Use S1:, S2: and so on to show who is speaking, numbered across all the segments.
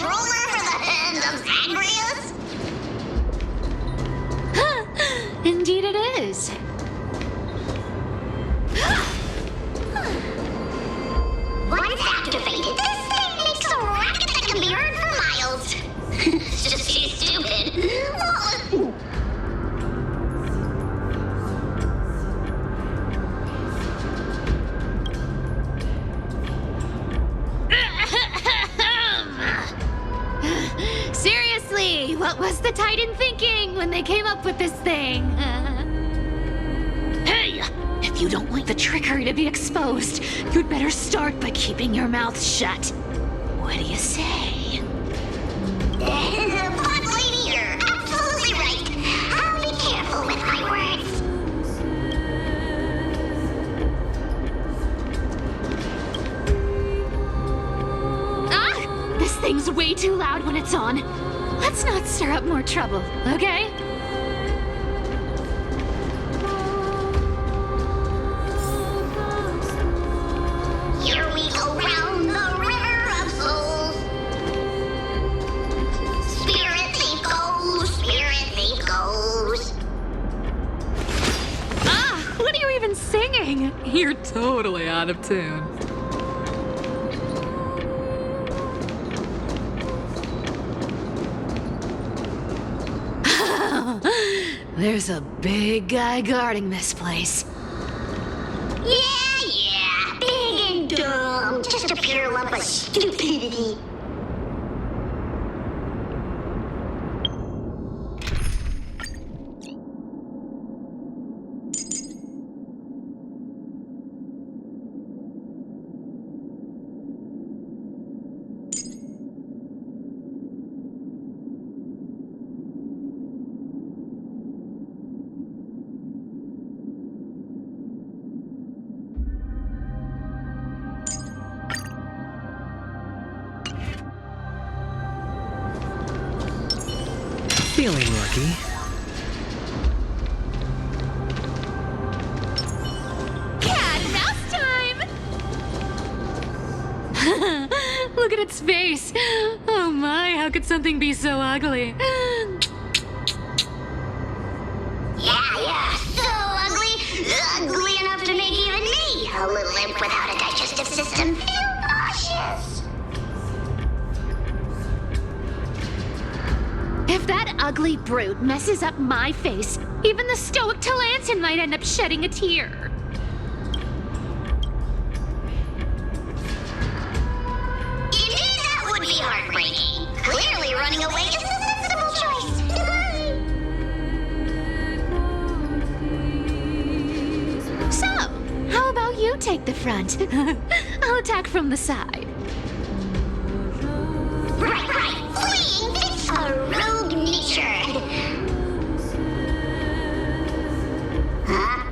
S1: controller for the hand of Zagreus?
S2: Indeed it is.
S1: Once activated, this thing makes a racket that can be heard for miles. It's just too stupid.
S2: Seriously, what was the Titan thinking when they came up with this thing? Hey! If you don't want the trickery to be exposed, you'd better start by keeping your mouth shut. What do you say?
S1: Pot lady, you're absolutely right. I'll be careful with my words.
S2: Ah! This thing's way too loud when it's on. Let's not stir up more trouble, okay?
S1: Here we go round the river of souls. Spirit thief goes, spirit thief goes.
S2: Ah! What are you even singing?
S3: You're totally out of tune.
S2: There's a big guy guarding this place.
S1: Yeah, big and dumb. Just a pure lump of stupidity.
S4: Feeling lucky.
S2: Cat and mouse time! Look at its face. Oh my, how could something be so ugly?
S1: Yeah, so ugly. Ugly enough to make even me, a little imp without a digestive system, feel nauseous.
S2: If that ugly brute messes up my face, even the stoic Talantin might end up shedding a tear.
S1: Indeed, that would be heartbreaking. Clearly, running away is a sensible choice.
S2: So, how about you take the front? I'll attack from the side.
S1: Right. Fleeing fits a rogue nature. Huh?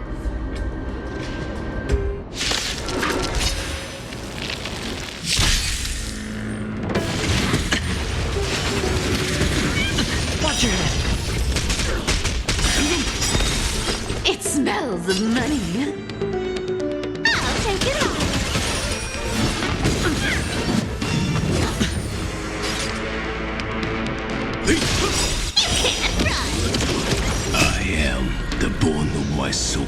S4: Watch your head.
S2: It smells of money. I'll take it off. You can't run.
S5: I am the bone of my soul.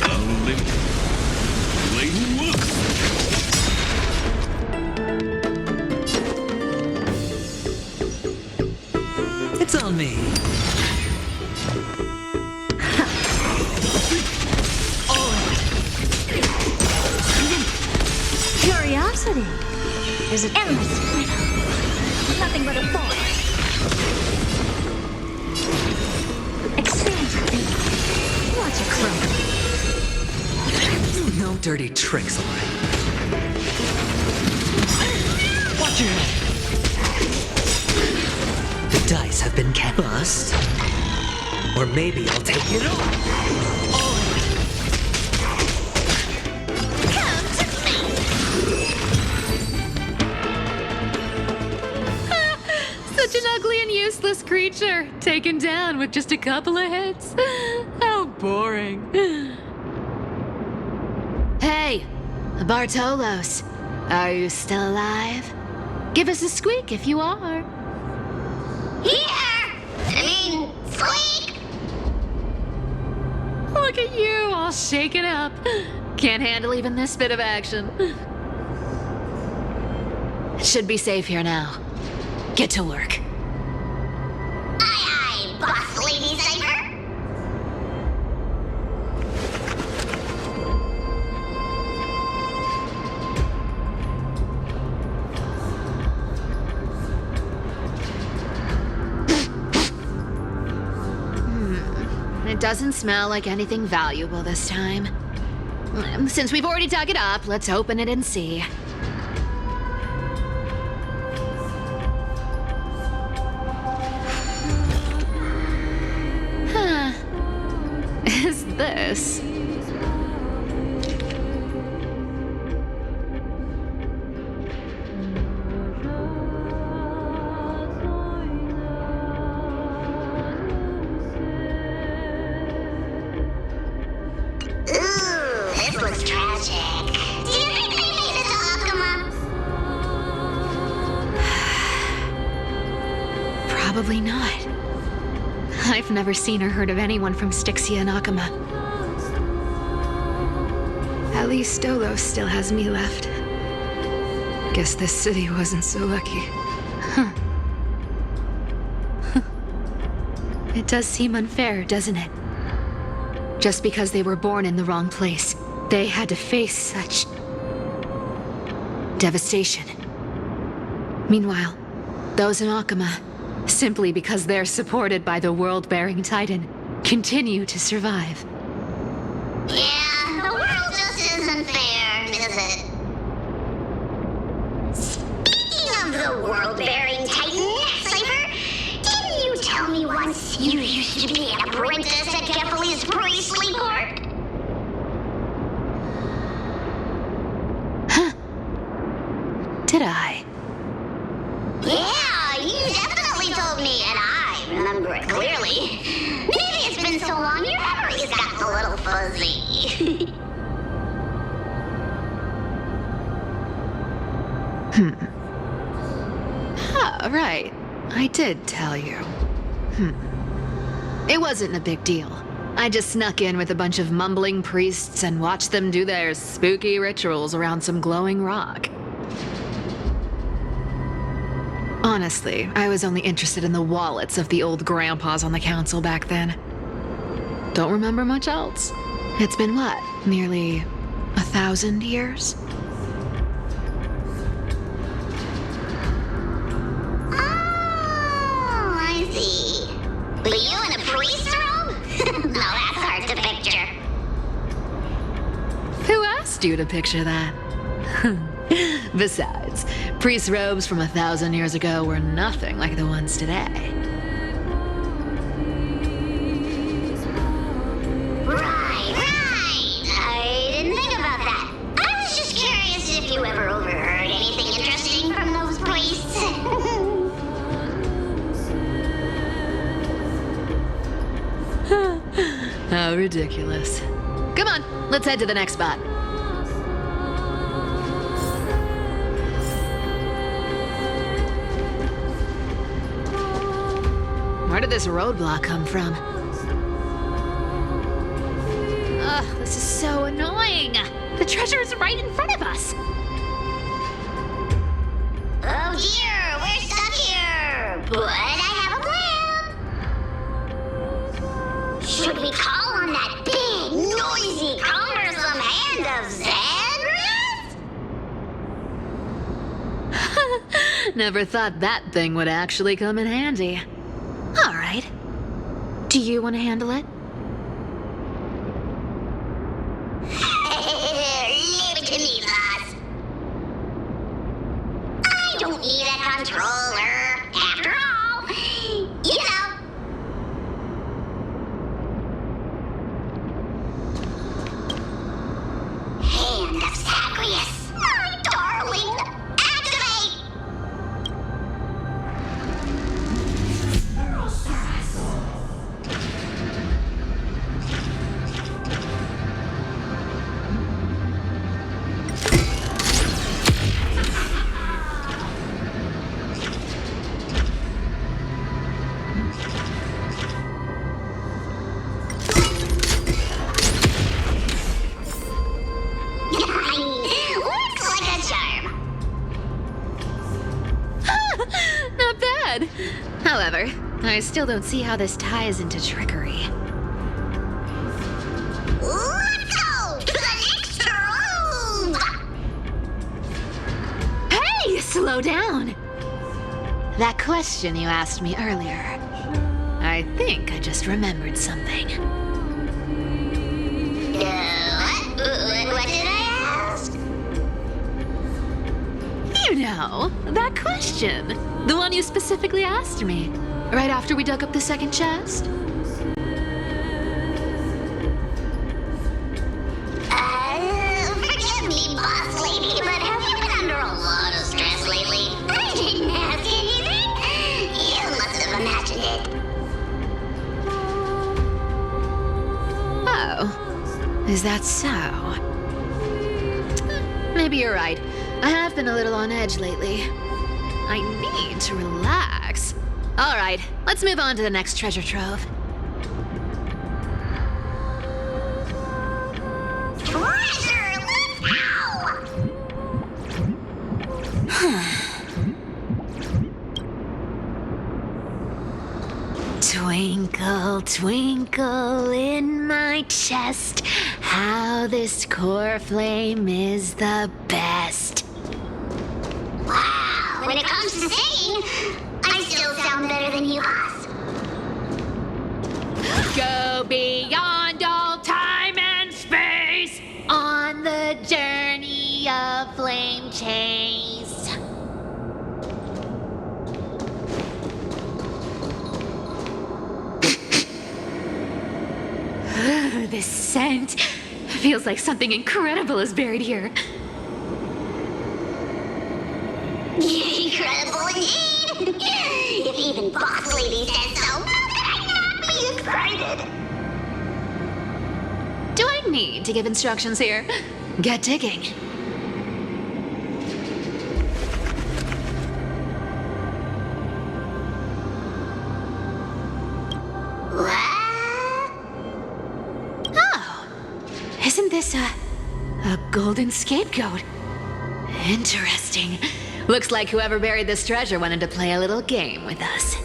S4: It's on me.
S6: Curiosity is an endless riddle. Nothing but a force. Experience it. Watch it crumble.
S4: No dirty tricks, alright. Watch your head. The dice have been cast. Bust. Or maybe I'll take it all.
S2: Come to me. Such an ugly and useless creature, taken down with just a couple of hits. How boring. Hey, Bartolos, are you still alive? Give us a squeak if you are.
S1: Here! I mean, sleek!
S2: Look at you, all shaken up. Can't handle even this bit of action. Should be safe here now. Get to work.
S1: Aye, aye, boss lady Cypher.
S2: It doesn't smell like anything valuable this time. Since we've already dug it up, let's open it and see. Huh. Is this?
S1: Ooh, this looks tragic. Do you think they made it to Akuma?
S2: Probably not. I've never seen or heard of anyone from Styxia and Akuma. At least Dolos still has me left. Guess this city wasn't so lucky. Huh. It does seem unfair, doesn't it? Just because they were born in the wrong place, they had to face such devastation. Meanwhile, those in Akuma, simply because they're supported by the world-bearing Titan, continue to survive.
S1: Yeah, the world just isn't fair, is it? Speaking of the world-bearing Titan, Cypher, didn't you tell me once you used to be an apprentice at Kephal's priestly court?
S2: Did I?
S1: Yeah, you definitely told me, and I remember it clearly. Maybe it's been so long your memory's gotten a little fuzzy.
S2: Ah, right. I did tell you. It wasn't a big deal. I just snuck in with a bunch of mumbling priests and watched them do their spooky rituals around some glowing rock. Honestly, I was only interested in the wallets of the old grandpas on the council back then. Don't remember much else. It's been what, nearly 1,000 years?
S1: Oh, I see. Were you in a priest robe? No, that's hard to picture.
S2: Who asked you to picture that? Besides, priest robes from 1,000 years ago were nothing like the ones today.
S1: Right. I didn't think about that. I was just curious if you ever overheard anything interesting from those priests.
S2: How ridiculous. Come on, let's head to the next spot. Where did this roadblock come from? Ugh, this is so annoying. The treasure is right in front of us.
S1: Oh dear, we're stuck here. But I have a plan. Should we call on that big, noisy, cumbersome hand of Xandrith?
S2: Never thought that thing would actually come in handy. All right. Do you want to handle it?
S1: Leave it to me, boss. I don't need a controller. After all, you know. Hand of Zagreus, my darling. Activate!
S2: good. However, I still don't see how this ties into trickery.
S1: Let's go to the next trove!
S2: Hey, slow down! That question you asked me earlier. I think I just remembered something.
S1: What did I ask?
S2: You know, that question. The one you specifically asked me. Right after we dug up the second chest.
S1: Forgive me, boss lady, but have you been under a lot of stress lately? I didn't ask anything. You must have imagined it.
S2: Oh, is that so? Maybe you're right. I have been a little on edge lately. I need to relax. All right, let's move on to the next treasure trove.
S1: Treasure, let's go!
S2: Twinkle, twinkle in my chest, how this core flame is the best.
S1: Wow, when it comes to singing, I still sound better than you, boss.
S2: Go beyond all time and space on the journey of flame chase. This scent feels like something incredible is buried here.
S1: Incredible indeed! If even boss lady says so, how could I not be excited?
S2: Do I need to give instructions here? Get digging.
S1: What?
S2: Oh, isn't this a golden scapegoat? Interesting. Looks like whoever buried this treasure wanted to play a little game with us.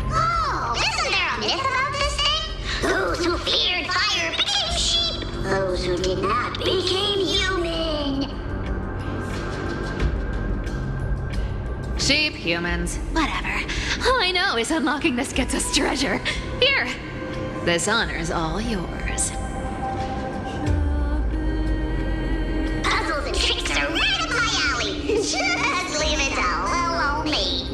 S1: Oh, isn't there a myth about this thing? Those who feared fire became sheep. Those who did not became human.
S2: Sheep, humans, whatever. All I know is unlocking this gets us treasure. Here, this honor is all yours.
S1: Puzzles and tricks are right up my alley. Just leave it to little me.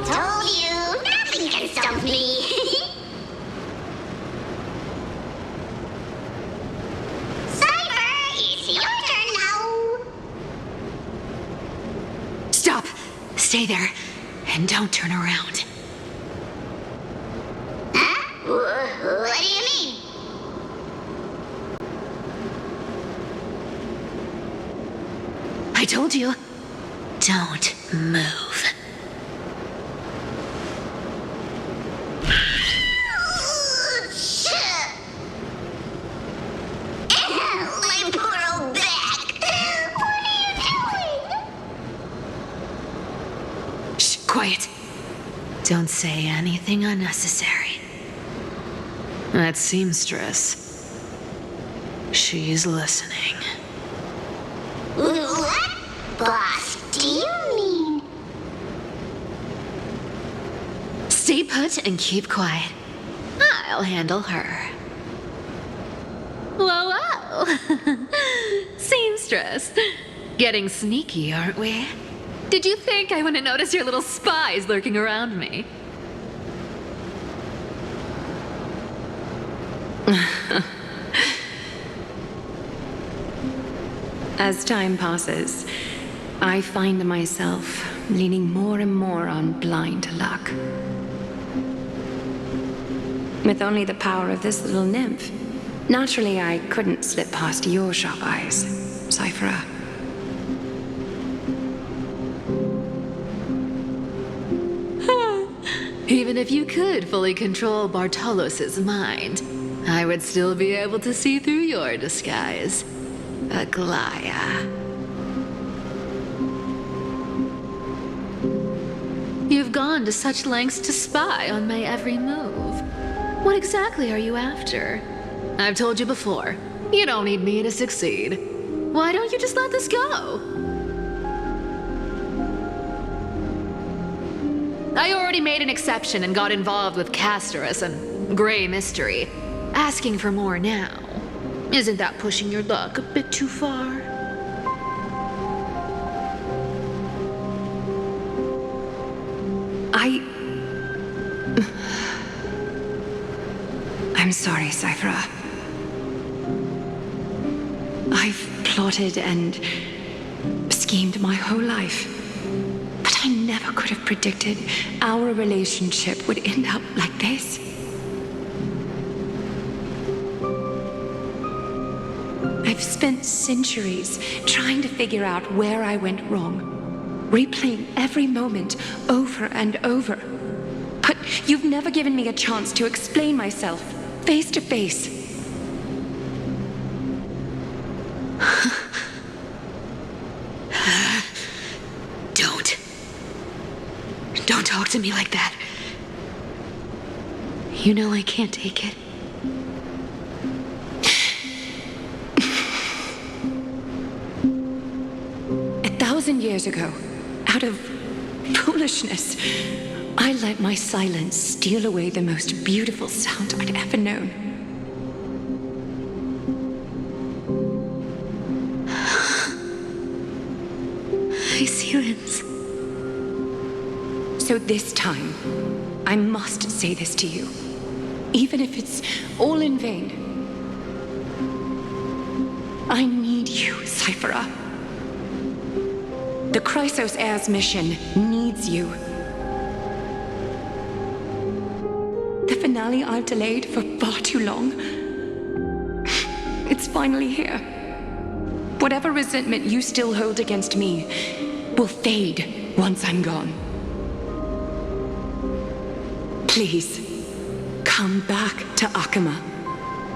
S1: Told you, nothing can stump me. Cypher, it's your turn now.
S2: Stop! Stay there, and don't turn around.
S1: Huh? What do you mean?
S2: I told you, don't move.
S1: My poor old back. What are you doing?
S2: Shh, quiet. Don't say anything unnecessary. That seamstress. She's listening.
S1: What? Boss, do you mean?
S2: Stay put and keep quiet. I'll handle her. Whoa, whoa! Seamstress. Getting sneaky, aren't we? Did you think I wouldn't notice your little spies lurking around me?
S7: As time passes, I find myself leaning more and more on blind luck. With only the power of this little nymph, naturally I couldn't slip past your sharp eyes, Cyphera.
S2: Even if you could fully control Bartolos's mind, I would still be able to see through your disguise. Aglaya. You've gone to such lengths to spy on my every move. What exactly are you after? I've told you before, you don't need me to succeed. Why don't you just let this go? I already made an exception and got involved with Castorus and Grey Mystery. Asking for more now. Isn't that pushing your luck a bit too far?
S7: I'm sorry, Cyphera. I've plotted and schemed my whole life. But I never could have predicted our relationship would end up like this. I've spent centuries trying to figure out where I went wrong, replaying every moment over and over. But you've never given me a chance to explain myself, face to face.
S2: Don't talk to me like that. You know I can't take it.
S7: Years ago, out of foolishness, I let my silence steal away the most beautiful sound I'd ever known.
S2: My silence.
S7: So this time, I must say this to you, even if it's all in vain. I need you, Cyphera. The Chrysos Heir's mission needs you. The finale I've delayed for far too long. It's finally here. Whatever resentment you still hold against me will fade once I'm gone. Please, come back to Akama.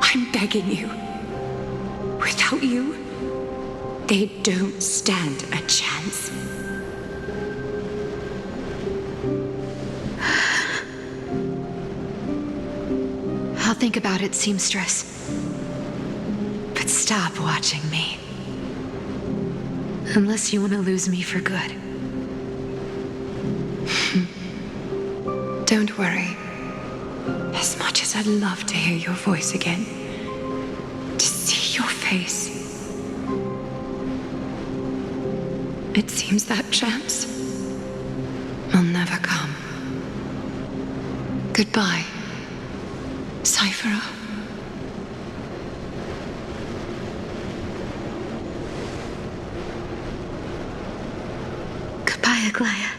S7: I'm begging you. Without you, they don't stand a chance.
S2: I'll think about it, seamstress. But stop watching me. Unless you want to lose me for good.
S7: Don't worry. As much as I'd love to hear your voice again, to see your face, it seems that chance will never come. Goodbye, Cyphera.
S2: Goodbye, Aglaya.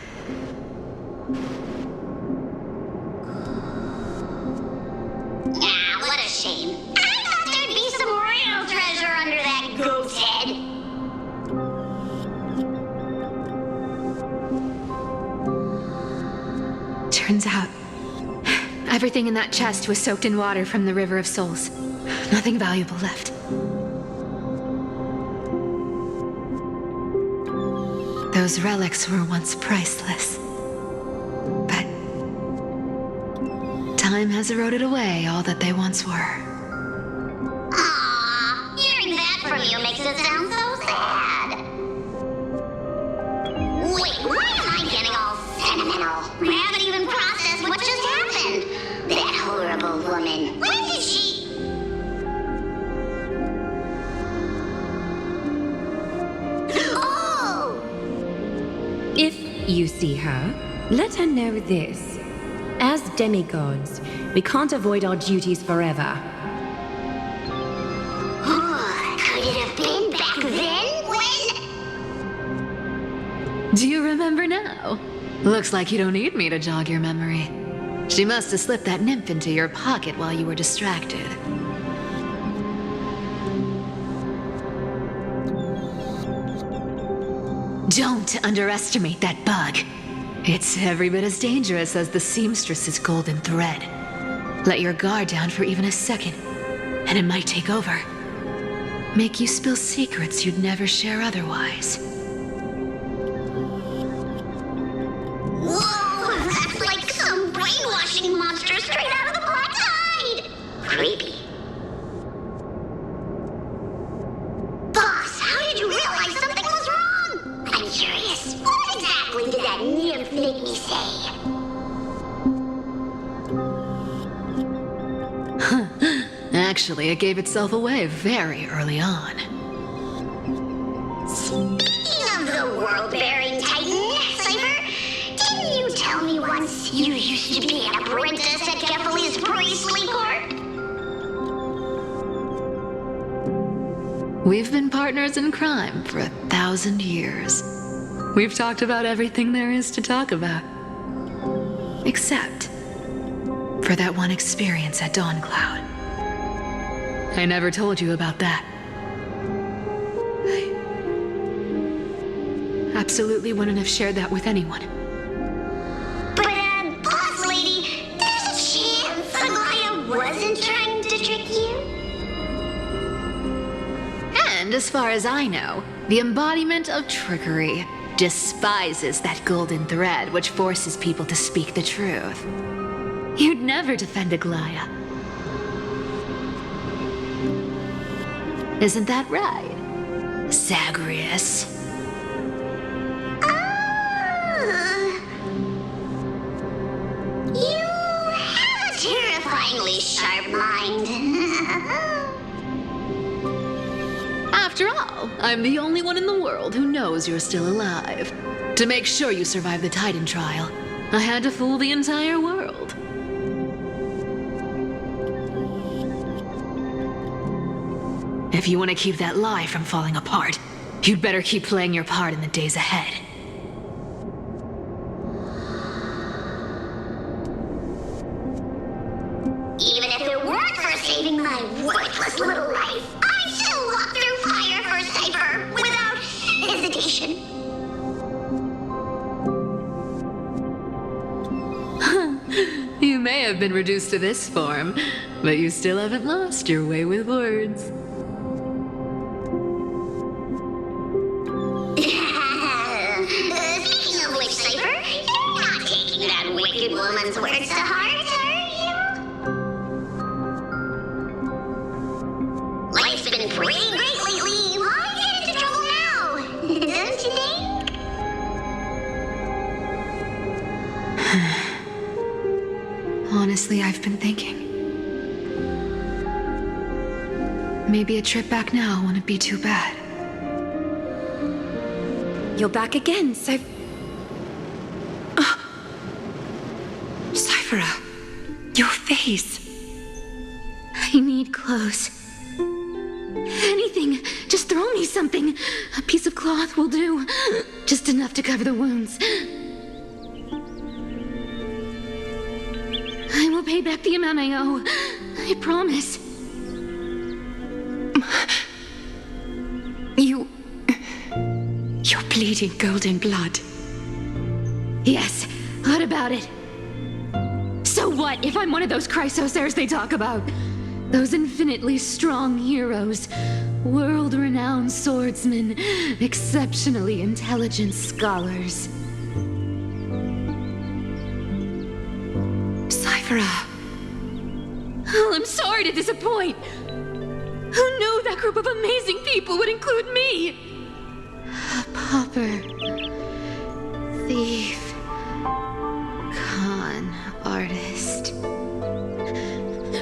S1: Ah, what a shame. I thought there'd be some real treasure under that goat's head.
S2: Turns out, everything in that chest was soaked in water from the River of Souls. Nothing valuable left. Those relics were once priceless. But time has eroded away all that they once were.
S1: Aww, hearing that from you makes it sound so sad. Wait, why am I getting all sentimental? I haven't even processed what just happened. That horrible woman. When did she... Oh!
S8: If you see her, let her know this. As demigods, we can't avoid our duties forever.
S1: Could it have been back then? When
S2: Do you remember now? Looks like you don't need me to jog your memory. She must have slipped that nymph into your pocket while you were distracted. Don't underestimate that bug. It's every bit as dangerous as the seamstress's golden thread. Let your guard down for even a second, and it might take over. Make you spill secrets you'd never share otherwise.
S1: Whoa, that's like some brainwashing monster straight out of the Black Tide! Creepy. Boss, how did you realize something was wrong? I'm curious. What exactly did that nymph make me say?
S2: Actually, it gave itself away very early on.
S1: Speaking of the world-bearing titan, Cypher, didn't you tell me once you used to be an apprentice at Kefali's priestly court?
S2: We've been partners in crime for 1,000 years. We've talked about everything there is to talk about. Except for that one experience at Dawncloud. I never told you about that. I absolutely wouldn't have shared that with anyone.
S1: But, boss lady, there's a chance Aglaia wasn't trying to trick you?
S2: And as far as I know, the embodiment of trickery despises that golden thread which forces people to speak the truth. You'd never defend Aglaia. Isn't that right, Zagreus?
S1: You have a terrifyingly sharp mind.
S2: After all, I'm the only one in the world who knows you're still alive. To make sure you survive the Titan trial, I had to fool the entire world. If you want to keep that lie from falling apart, you'd better keep playing your part in the days ahead.
S1: Even if it weren't for saving my worthless little life, I'd still walk through fire for Cypher without hesitation.
S2: You may have been reduced to this form, but you still haven't lost your way with words.
S1: Speaking of which, Cypher, you're not taking that wicked woman's words to heart, are you? Life's been pretty great lately. Why get into trouble now? Don't you think?
S2: Honestly, I've been thinking. Maybe a trip back now wouldn't be too bad.
S7: You're back again, Cypher. Cyphera, your face.
S2: I need clothes. Anything. Just throw me something. A piece of cloth will do. Just enough to cover the wounds. I will pay back the amount I owe. I promise.
S7: You're bleeding golden blood.
S2: Yes, what about it? So what if I'm one of those Chrysosairs they talk about? Those infinitely strong heroes, world-renowned swordsmen, exceptionally intelligent scholars.
S7: Cyphera.
S2: Oh, I'm sorry to disappoint. Who knew that group of amazing people would include me? A pauper, thief, con artist.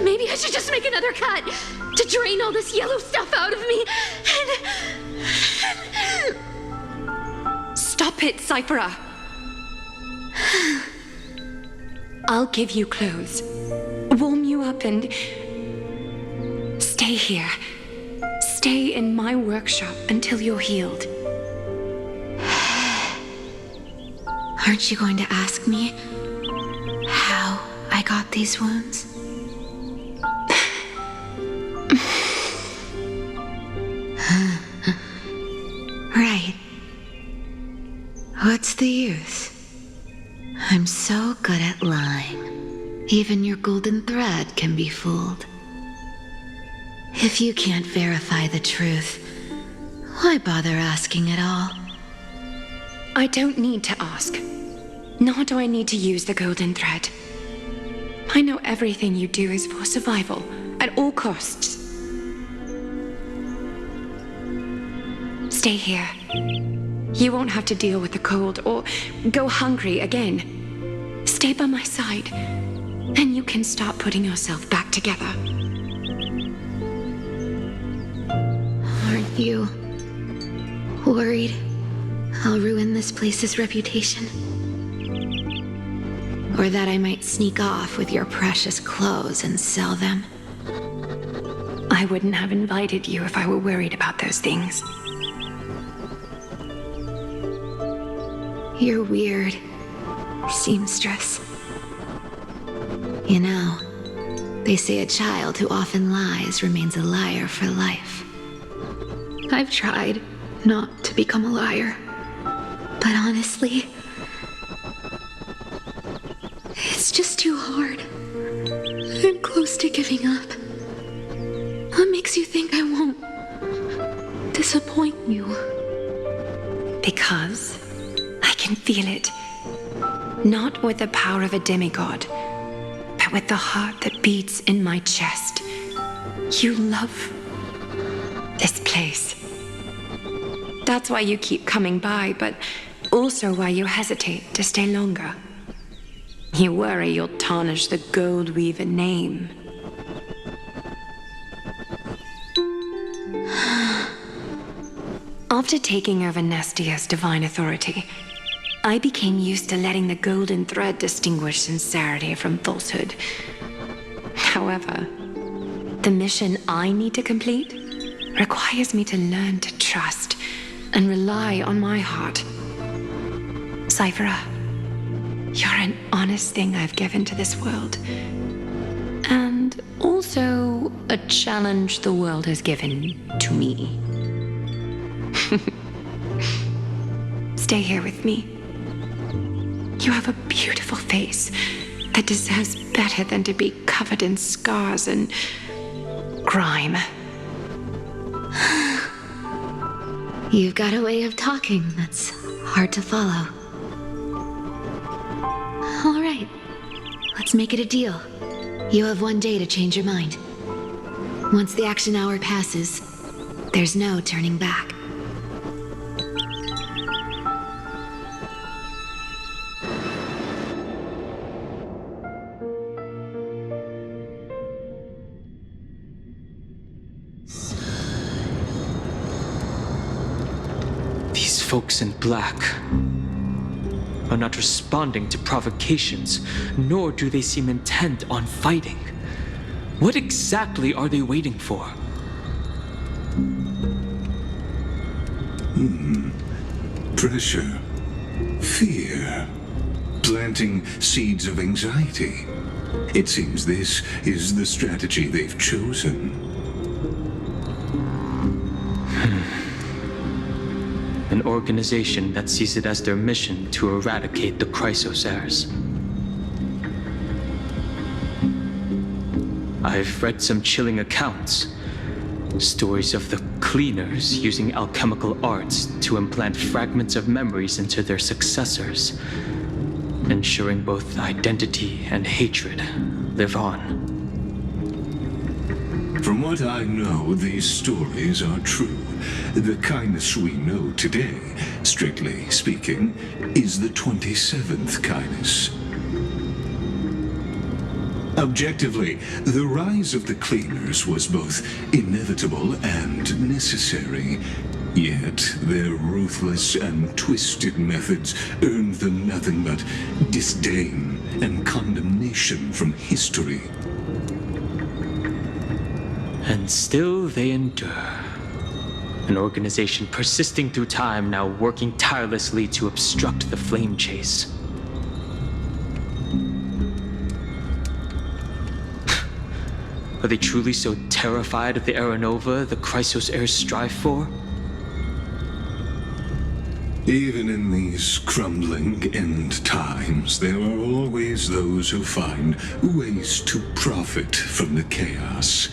S2: Maybe I should just make another cut to drain all this yellow stuff out of me and...
S7: Stop it, Cyphera. I'll give you clothes, warm you up, and stay here. Stay in my workshop until you're healed.
S2: Aren't you going to ask me how I got these wounds? Right. What's the use? I'm so good at lying. Even your golden thread can be fooled. If you can't verify the truth, why bother asking at all?
S7: I don't need to ask. Nor do I need to use the golden thread. I know everything you do is for survival, at all costs. Stay here. You won't have to deal with the cold or go hungry again. Stay by my side, and you can start putting yourself back together.
S2: Aren't you worried I'll ruin this place's reputation? Or that I might sneak off with your precious clothes and sell them?
S7: I wouldn't have invited you if I were worried about those things.
S2: You're weird, seamstress. You know, they say a child who often lies remains a liar for life. I've tried not to become a liar, but honestly, it's just too hard. I'm close to giving up. What makes you think I won't disappoint you?
S7: Because I can feel it. Not with the power of a demigod, but with the heart that beats in my chest. You love this place. That's why you keep coming by, but also why you hesitate to stay longer. You worry you'll tarnish the Gold Weaver name. After taking over Nestia's divine authority, I became used to letting the golden thread distinguish sincerity from falsehood. However, the mission I need to complete requires me to learn to trust and rely on my heart. Cyphera, you're an honest thing I've given to this world. And also a challenge the world has given to me. Stay here with me. You have a beautiful face that deserves better than to be covered in scars and grime.
S2: You've got a way of talking that's hard to follow. All right, let's make it a deal. You have 1 day to change your mind. Once the action hour passes, there's no turning back.
S9: These folks in black are not responding to provocations, nor do they seem intent on fighting. What exactly are they waiting for?
S5: Pressure. Fear. Planting seeds of anxiety. It seems this is the strategy they've chosen.
S9: An organization that sees it as their mission to eradicate the Chrysosairs. I've read some chilling accounts. Stories of the cleaners using alchemical arts to implant fragments of memories into their successors, ensuring both identity and hatred live on.
S5: From what I know, these stories are true. The kindness we know today, strictly speaking, is the 27th kindness. Objectively, the rise of the cleaners was both inevitable and necessary. Yet their ruthless and twisted methods earned them nothing but disdain and condemnation from history.
S9: And still they endure. An organization persisting through time, now working tirelessly to obstruct the flame chase. Are they truly so terrified of the Aeronova the Chrysos heirs strive for?
S5: Even in these crumbling end times, there are always those who find ways to profit from the chaos.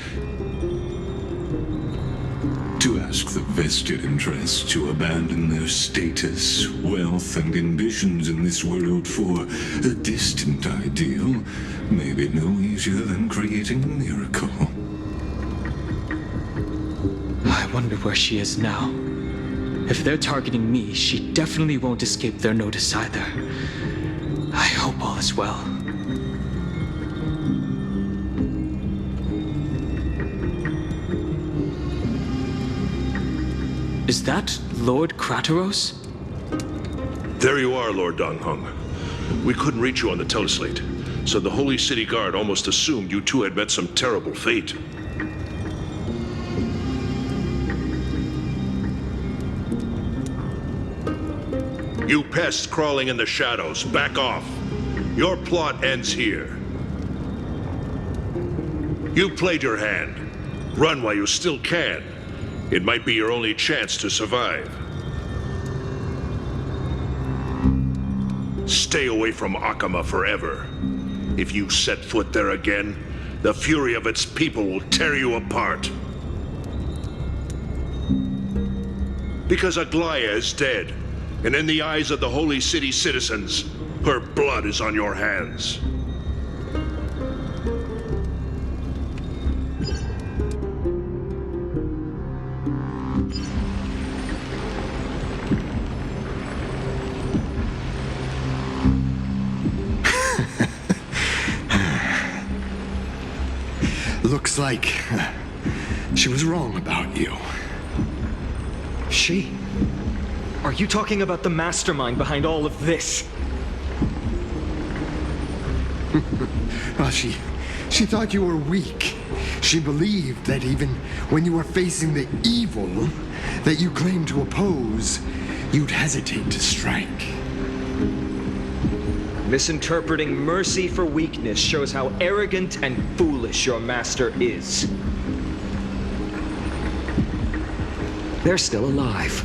S5: To ask the vested interests to abandon their status, wealth, and ambitions in this world for a distant ideal may be no easier than creating a miracle.
S9: I wonder where she is now. If they're targeting me, she definitely won't escape their notice either. I hope all is well. Is that Lord Krateros?
S10: There you are, Lord Donghung. We couldn't reach you on the teleslate, so the Holy City Guard almost assumed you two had met some terrible fate. You pests crawling in the shadows, back off. Your plot ends here. You played your hand. Run while you still can. It might be your only chance to survive. Stay away from Akama forever. If you set foot there again, the fury of its people will tear you apart. Because Aglaya is dead, and in the eyes of the Holy City citizens, her blood is on your hands.
S11: Looks like she was wrong about you.
S12: She? Are you talking about the mastermind behind all of this?
S11: Well, she thought you were weak. She believed that even when you were facing the evil that you claimed to oppose, you'd hesitate to strike.
S12: Misinterpreting mercy for weakness shows how arrogant and foolish your master is. They're still alive.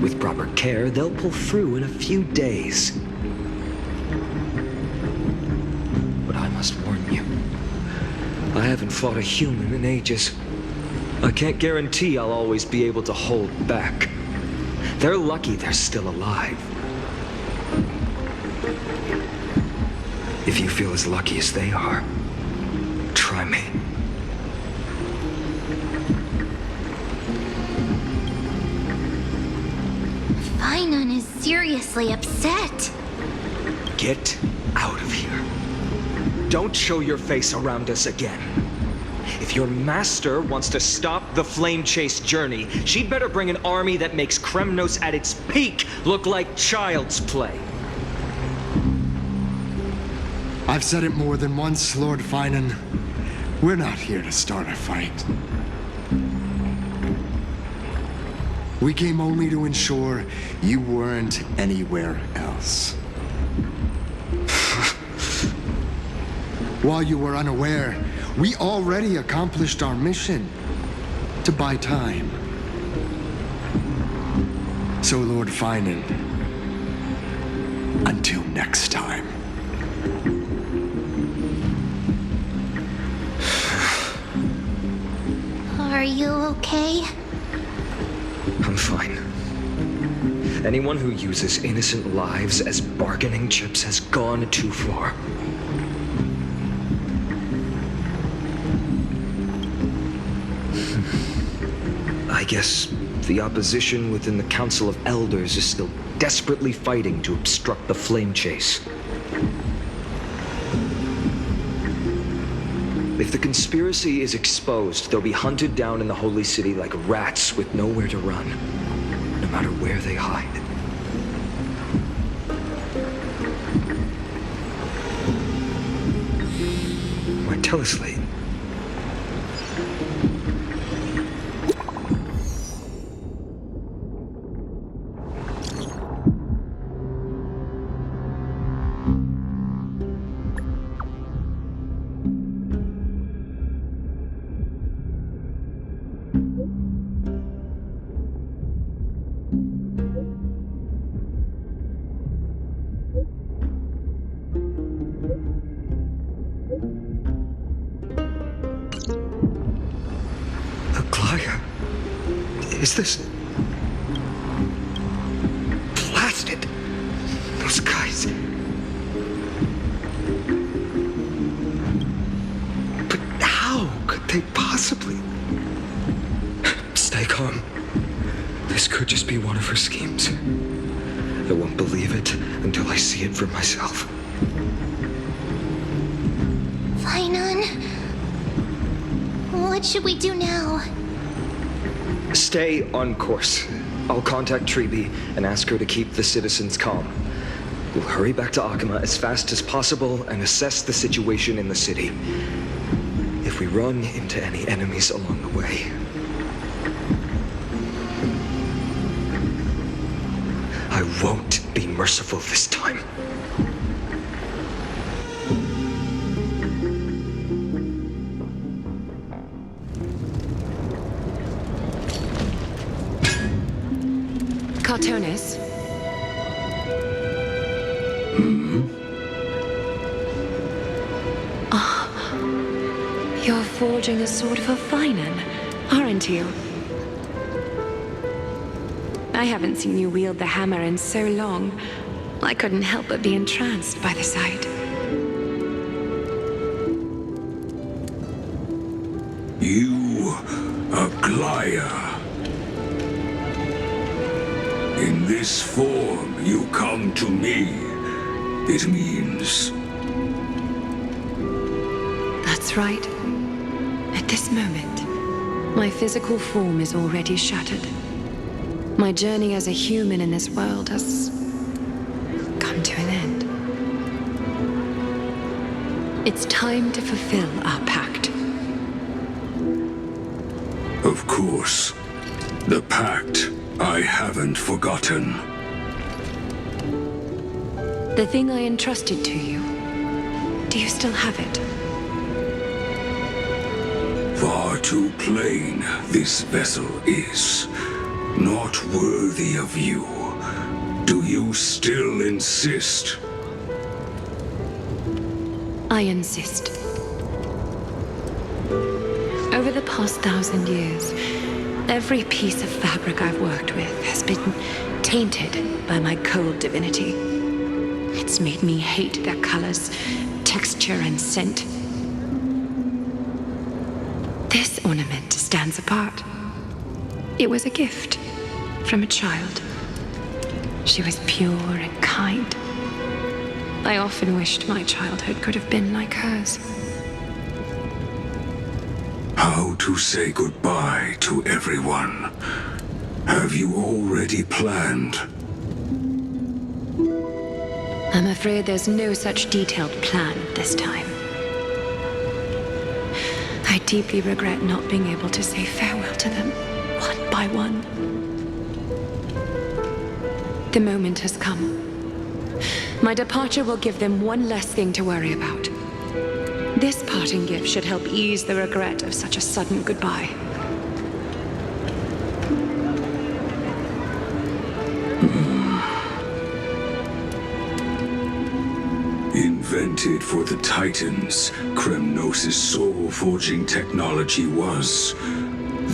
S12: With proper care, they'll pull through in a few days. But I must warn you, I haven't fought a human in ages. I can't guarantee I'll always be able to hold back. They're lucky they're still alive. If you feel as lucky as they are, try me.
S1: Finon is seriously upset.
S12: Get out of here. Don't show your face around us again. If your master wants to stop the Flame Chase journey, she'd better bring an army that makes Kremnos at its peak look like child's play.
S11: I've said it more than once, Lord Finan. We're not here to start a fight. We came only to ensure you weren't anywhere else. While you were unaware, we already accomplished our mission to buy time. So, Lord Finan, until next time.
S1: Are you okay?
S12: I'm fine. Anyone who uses innocent lives as bargaining chips has gone too far. I guess the opposition within the Council of Elders is still desperately fighting to obstruct the Flame Chase. If the conspiracy is exposed, they'll be hunted down in the Holy City like rats with nowhere to run, no matter where they hide. My teleslate. Aglaya, is this... blasted? Those guys... But how could they possibly... Stay calm. This could just be one of her schemes. I won't believe it until I see it for myself.
S1: Finon, what should we do now?
S12: Stay on course. I'll contact Treeby and ask her to keep the citizens calm. We'll hurry back to Akima as fast as possible and assess the situation in the city. If we run into any enemies along the way, I won't be merciful this time.
S7: Cartonis? You're forging a sword for Finon, aren't you? I haven't seen you wield the hammer in so long. I couldn't help but be entranced by the sight.
S5: You, Aglaya. In this form you come to me. It means...
S7: That's right. At this moment, my physical form is already shattered. My journey as a human in this world has come to an end. It's time to fulfill our pact.
S5: Of course. The pact I haven't forgotten.
S7: The thing I entrusted to you, do you still have it?
S5: Far too plain this vessel is. Not worthy of you. Do you still insist?
S7: I insist. Over the past 1,000 years, every piece of fabric I've worked with has been tainted by my cold divinity. It's made me hate their colors, texture, and scent. This ornament stands apart. It was a gift from a child. She was pure and kind. I often wished my childhood could have been like hers.
S5: How to say goodbye to everyone? Have you already planned?
S7: I'm afraid there's no such detailed plan this time. I deeply regret not being able to say farewell to them, one by one. The moment has come. My departure will give them one less thing to worry about. This parting gift should help ease the regret of such a sudden goodbye.
S5: Invented for the Titans, Kremnos' soul-forging technology was.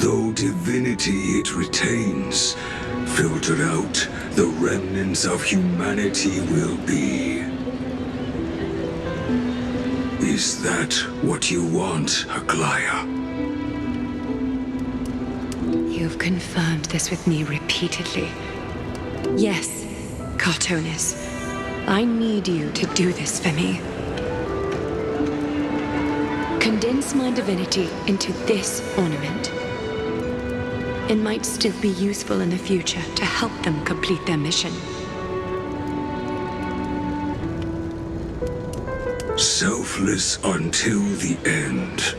S5: Though divinity it retains, filtered out, the remnants of humanity will be. Is that what you want, Aglaya?
S7: You've confirmed this with me repeatedly. Yes, Cartonis. I need you to do this for me. Condense my divinity into this ornament. It might still be useful in the future to help them complete their mission.
S5: Selfless until the end.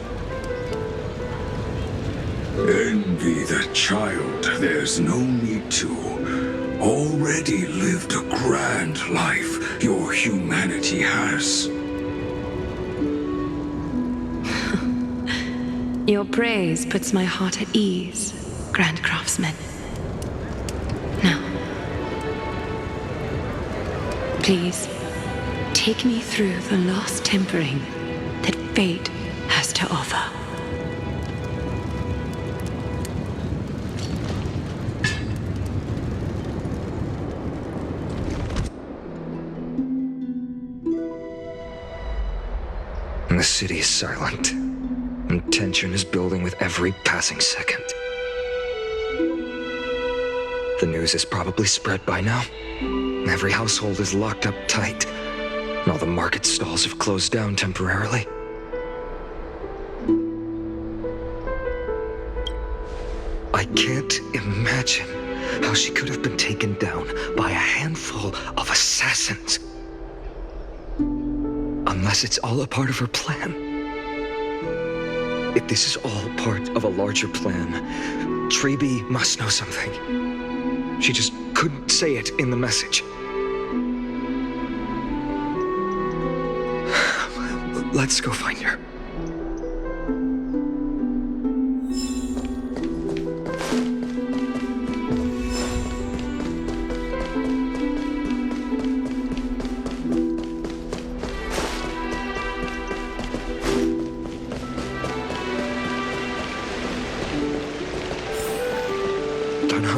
S5: Envy that child, there's no need to. Already lived a grand life your humanity has.
S7: Your praise puts my heart at ease, Grand Craftsman. Now, please, take me through the last tempering that fate has to offer.
S12: The city is silent, and tension is building with every passing second. The news is probably spread by now. Every household is locked up tight, and all the market stalls have closed down temporarily. I can't imagine how she could have been taken down by a handful of assassins. Unless it's all a part of her plan. If this is all part of a larger plan, Treby must know something. She just couldn't say it in the message. Let's go find her.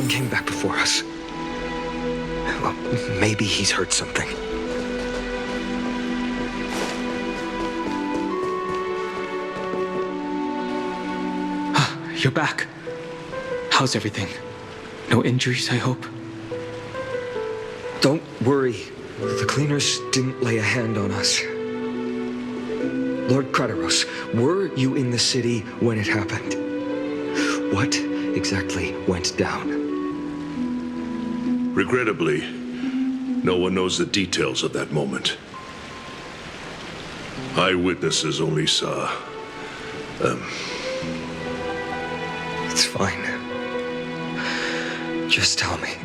S12: Came back before us. Well, maybe he's heard something.
S9: You're back. How's everything? No injuries, I hope?
S12: Don't worry. The cleaners didn't lay a hand on us. Lord Krateros, were you in the city when it happened? What exactly went down?
S10: Regrettably, no one knows the details of that moment. Eyewitnesses only saw...
S12: It's fine. Just tell me.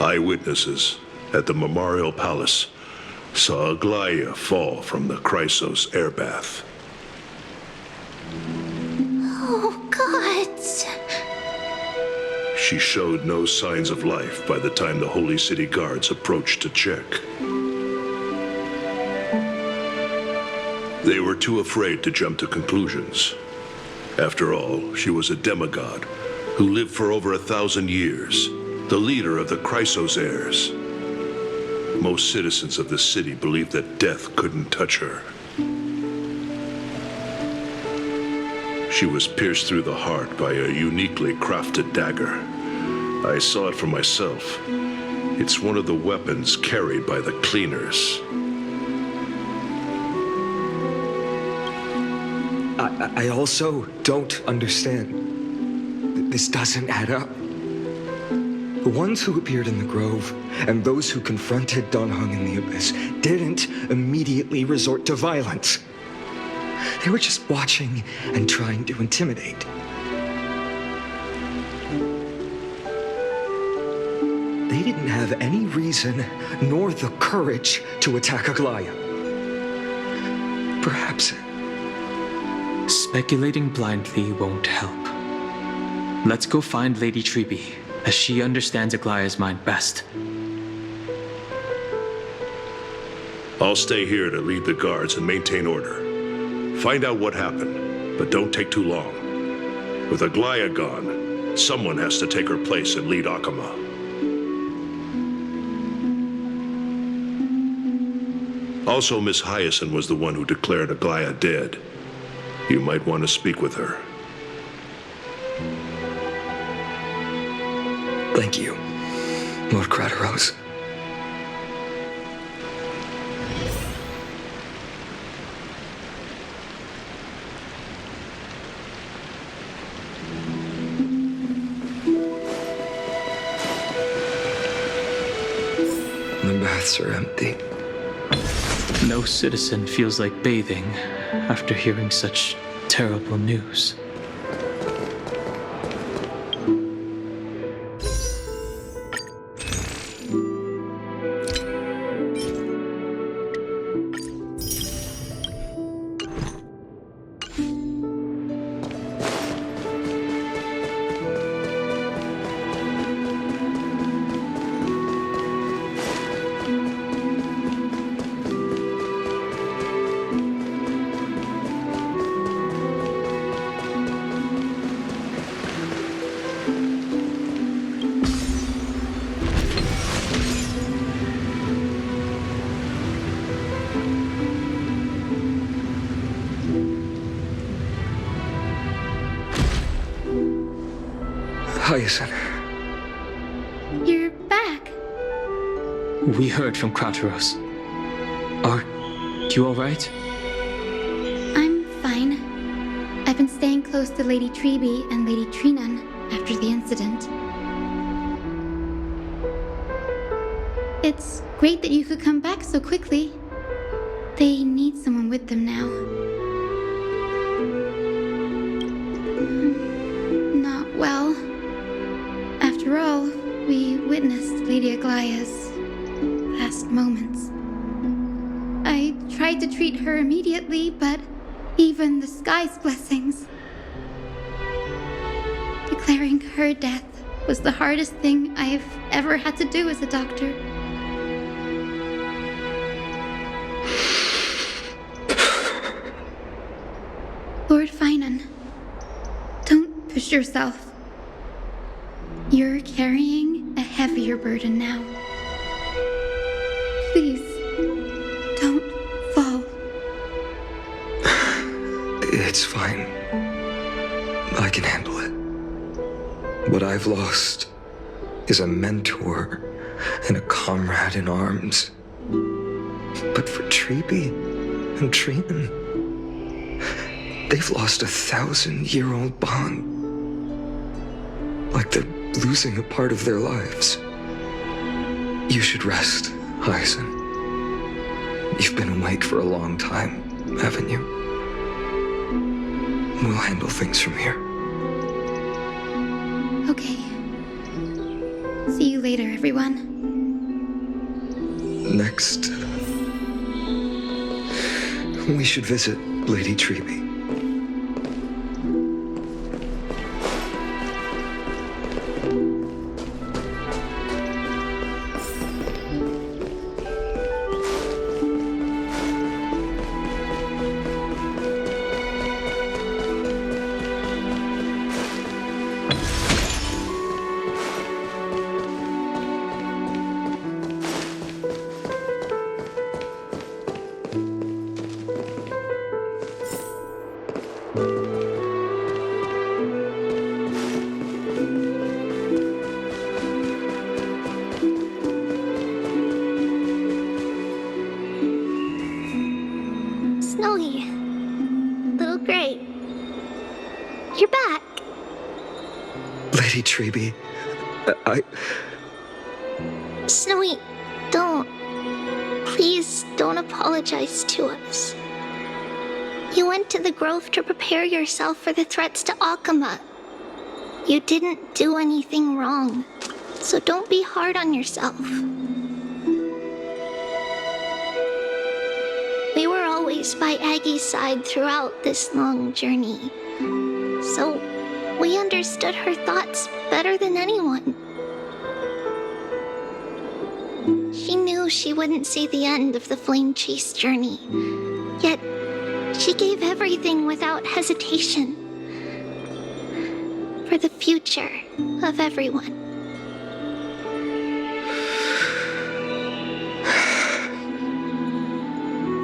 S10: Eyewitnesses at the Memorial Palace saw Aglaia fall from the Chrysos air bath.
S1: Oh, gods.
S10: She showed no signs of life by the time the Holy City Guards approached to check. They were too afraid to jump to conclusions. After all, she was a demigod who lived for over 1,000 years, the leader of the Chrysos heirs. Most citizens of the city believed that death couldn't touch her. She was pierced through the heart by a uniquely crafted dagger. I saw it for myself. It's one of the weapons carried by the cleaners.
S12: I also don't understand. This doesn't add up. The ones who appeared in the grove and those who confronted Don Hung in the Abyss didn't immediately resort to violence. They were just watching and trying to intimidate. They didn't have any reason nor the courage to attack Aglaia. Perhaps...
S9: Speculating blindly won't help. Let's go find Lady Treby, as she understands Aglaia's mind best.
S10: I'll stay here to lead the guards and maintain order. Find out what happened, but don't take too long. With Aglaia gone, someone has to take her place and lead Akama. Also, Miss Hyacinth was the one who declared Aglaia dead. You might want to speak with her.
S12: Thank you, Lord Krateros. The baths are empty.
S9: No citizen feels like bathing after hearing such terrible news.
S12: Hyacinth.
S7: You're back.
S9: We heard from Krateros. Are you alright?
S7: I'm fine. I've been staying close to Lady Treeby and Lady Trinan after the incident. It's great that you could come back so quickly. They need someone with them now. Not well. After all, we witnessed Lady Aglaya's last moments. I tried to treat her immediately, but even the sky's blessings. Declaring her death was the hardest thing I've ever had to do as a doctor. Lord Finan, don't push yourself. You're carrying a heavier burden now. Please, don't fall.
S12: It's fine. I can handle it. What I've lost is a mentor and a comrade in arms. But for Treeby and Trinan, they've lost a 1,000-year-old bond. Like they're losing a part of their lives. You should rest, Hyacinth. You've been awake for a long time, haven't you? We'll handle things from here.
S7: Okay. See you later, everyone.
S12: Next, we should visit Lady Treeby.
S1: Snowy. Little Gray. You're back.
S12: Lady Treeby,
S1: Snowy, don't. Please don't apologize to us. You went to the Grove to prepare yourself for the threats to Akama. You didn't do anything wrong, so don't be hard on yourself. We were always by Aggie's side throughout this long journey, so we understood her thoughts better than anyone. She knew she wouldn't see the end of the Flame Chase journey, yet she gave everything without hesitation for the future of everyone.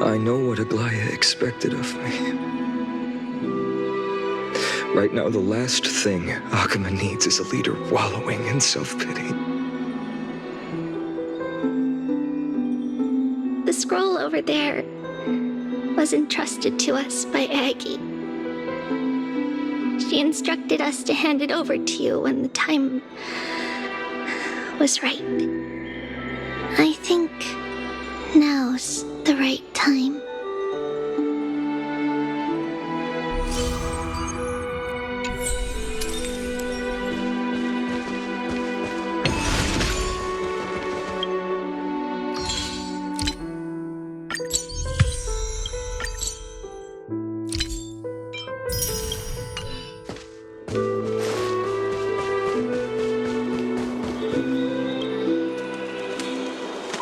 S12: I know what Aglaya expected of me. Right now, the last thing Akama needs is a leader wallowing in self-pity.
S1: The scroll over there was entrusted to us by Aggie. She instructed us to hand it over to you when the time was right. I think now's the right time.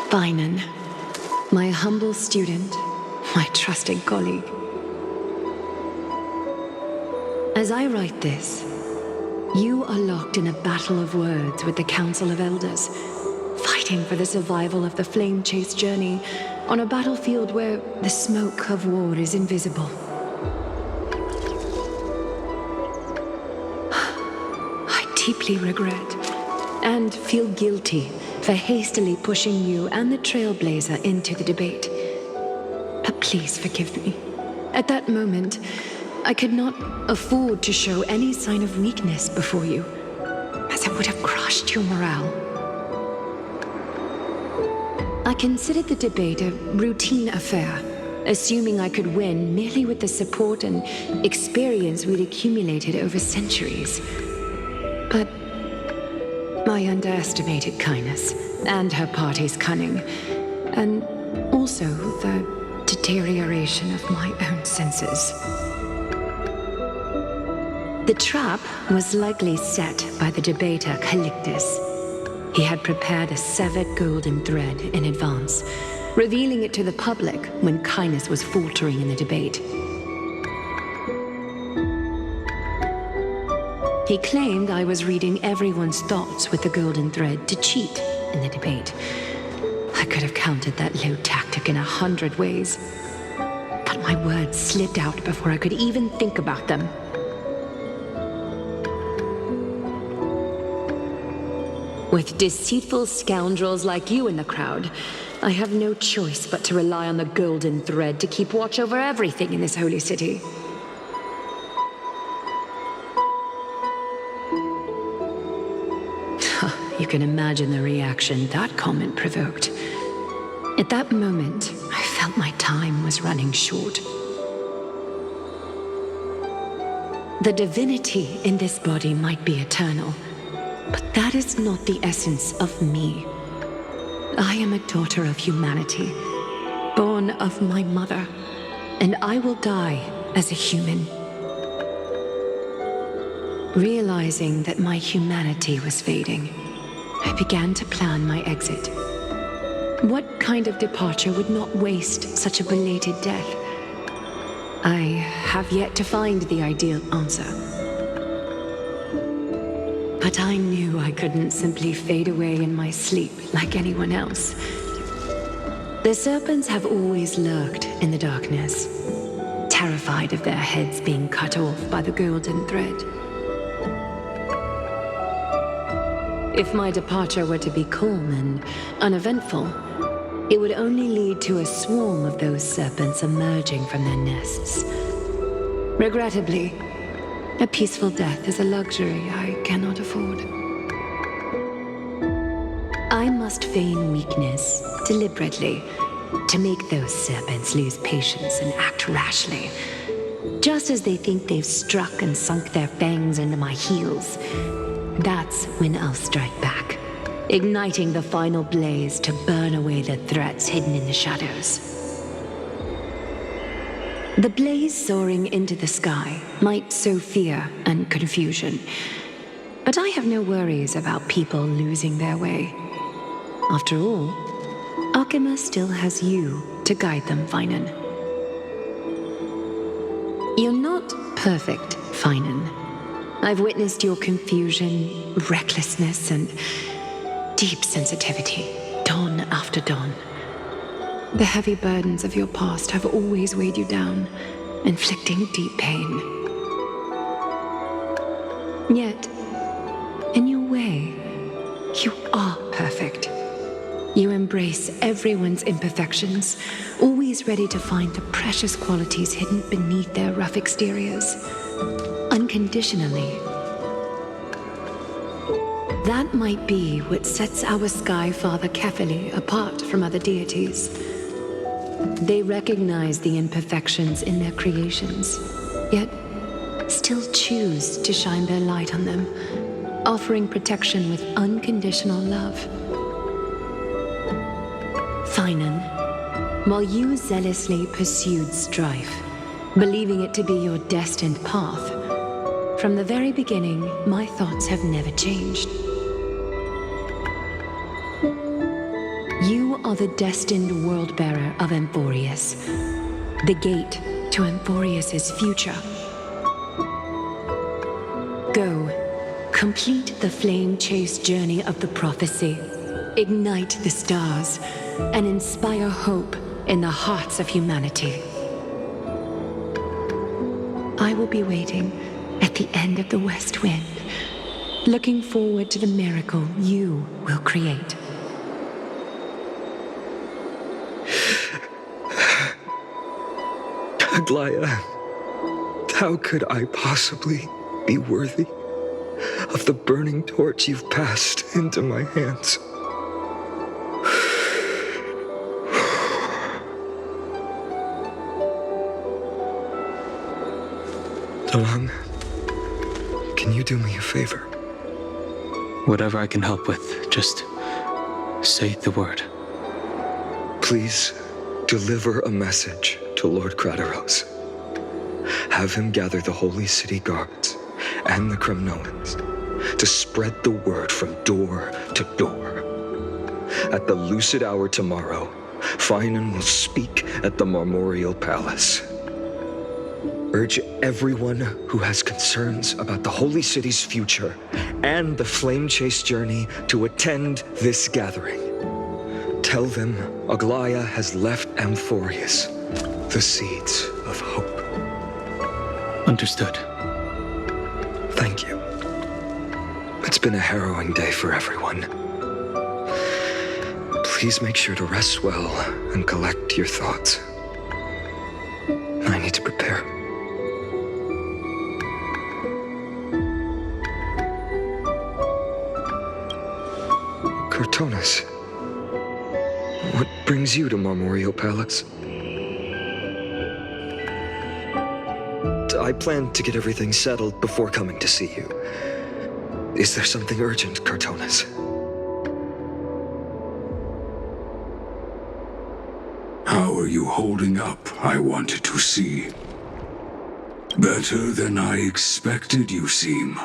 S7: Finan, my humble student, my trusted colleague. As I write this, you are locked in a battle of words with the Council of Elders, fighting for the survival of the Flame Chase journey on a battlefield where the smoke of war is invisible. I deeply regret and feel guilty for hastily pushing you and the Trailblazer into the debate. But please forgive me. At that moment, I could not afford to show any sign of weakness before you, as it would have crushed your morale. I considered the debate a routine affair, assuming I could win merely with the support and experience we'd accumulated over centuries. But I underestimated kindness and her party's cunning, and also the deterioration of my own senses. The trap was likely set by the debater Calictus. He had prepared a severed golden thread in advance, revealing it to the public when kindness was faltering in the debate. He claimed I was reading everyone's thoughts with the golden thread to cheat in the debate. I could have countered that low tactic in 100 ways, but my words slipped out before I could even think about them. With deceitful scoundrels like you in the crowd, I have no choice but to rely on the golden thread to keep watch over everything in this holy city. You can imagine the reaction that comment provoked. At that moment, I felt my time was running short. The divinity in this body might be eternal, but that is not the essence of me. I am a daughter of humanity, born of my mother, and I will die as a human. Realizing that my humanity was fading, I began to plan my exit. What kind of departure would not waste such a belated death? I have yet to find the ideal answer. But I knew I couldn't simply fade away in my sleep like anyone else. The serpents have always lurked in the darkness, terrified of their heads being cut off by the golden thread. If my departure were to be calm and uneventful, it would only lead to a swarm of those serpents emerging from their nests. Regrettably, a peaceful death is a luxury I cannot afford. I must feign weakness deliberately to make those serpents lose patience and act rashly. Just as they think they've struck and sunk their fangs into my heels, that's when I'll strike back, igniting the final blaze to burn away the threats hidden in the shadows. The blaze soaring into the sky might sow fear and confusion, but I have no worries about people losing their way. After all, Alchema still has you to guide them, Finan. You're not perfect, Finan. I've witnessed your confusion, recklessness, and deep sensitivity, dawn after dawn. The heavy burdens of your past have always weighed you down, inflicting deep pain. Yet, in your way, you are perfect. You embrace everyone's imperfections, always ready to find the precious qualities hidden beneath their rough exteriors. Unconditionally. That might be what sets our Sky Father Kefili apart from other deities. They recognize the imperfections in their creations, yet still choose to shine their light on them, offering protection with unconditional love. Finan, while you zealously pursued strife, believing it to be your destined path, from the very beginning, my thoughts have never changed. You are the destined world-bearer of Amphorius, the gate to Amphorius's future. Go, complete the flame-chased journey of the prophecy, ignite the stars, and inspire hope in the hearts of humanity. I will be waiting at the end of the west wind, looking forward to the miracle you will create.
S12: Aglaya, how could I possibly be worthy of the burning torch you've passed into my hands? Dalang, can you do me a favor?
S9: Whatever I can help with, just say the word.
S12: Please deliver a message to Lord Crateros. Have him gather the Holy City guards and the Kremnoans to spread the word from door to door. At the lucid hour tomorrow, Finan will speak at the Marmorial Palace. Urge everyone who has concerns about the Holy City's future and the Flame Chase journey to attend this gathering. Tell them Aglaya has left Amphorius the seeds of hope.
S9: Understood.
S12: Thank you. It's been a harrowing day for everyone. Please make sure to rest well and collect your thoughts. I need to prepare. Cortonis, what brings you to Marmorial Palace? I planned to get everything settled before coming to see you. Is there something urgent, Cortonis?
S5: How are you holding up, I wanted to see. Better than I expected, you seem.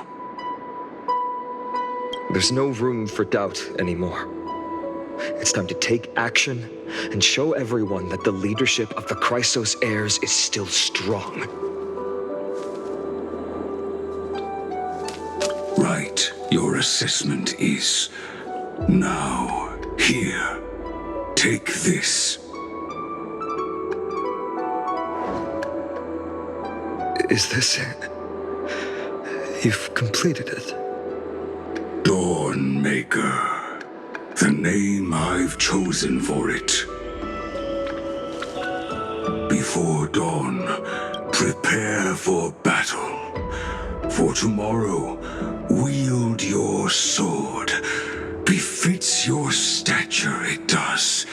S12: There's no room for doubt anymore. It's time to take action and show everyone that the leadership of the Chrysos heirs is still strong.
S5: Right, your assessment is. Now, here, take this.
S12: Is this it? You've completed it.
S5: Dawnmaker, the name I've chosen for it. Before dawn, prepare for battle. For tomorrow, wield your sword. Befits your stature, it does.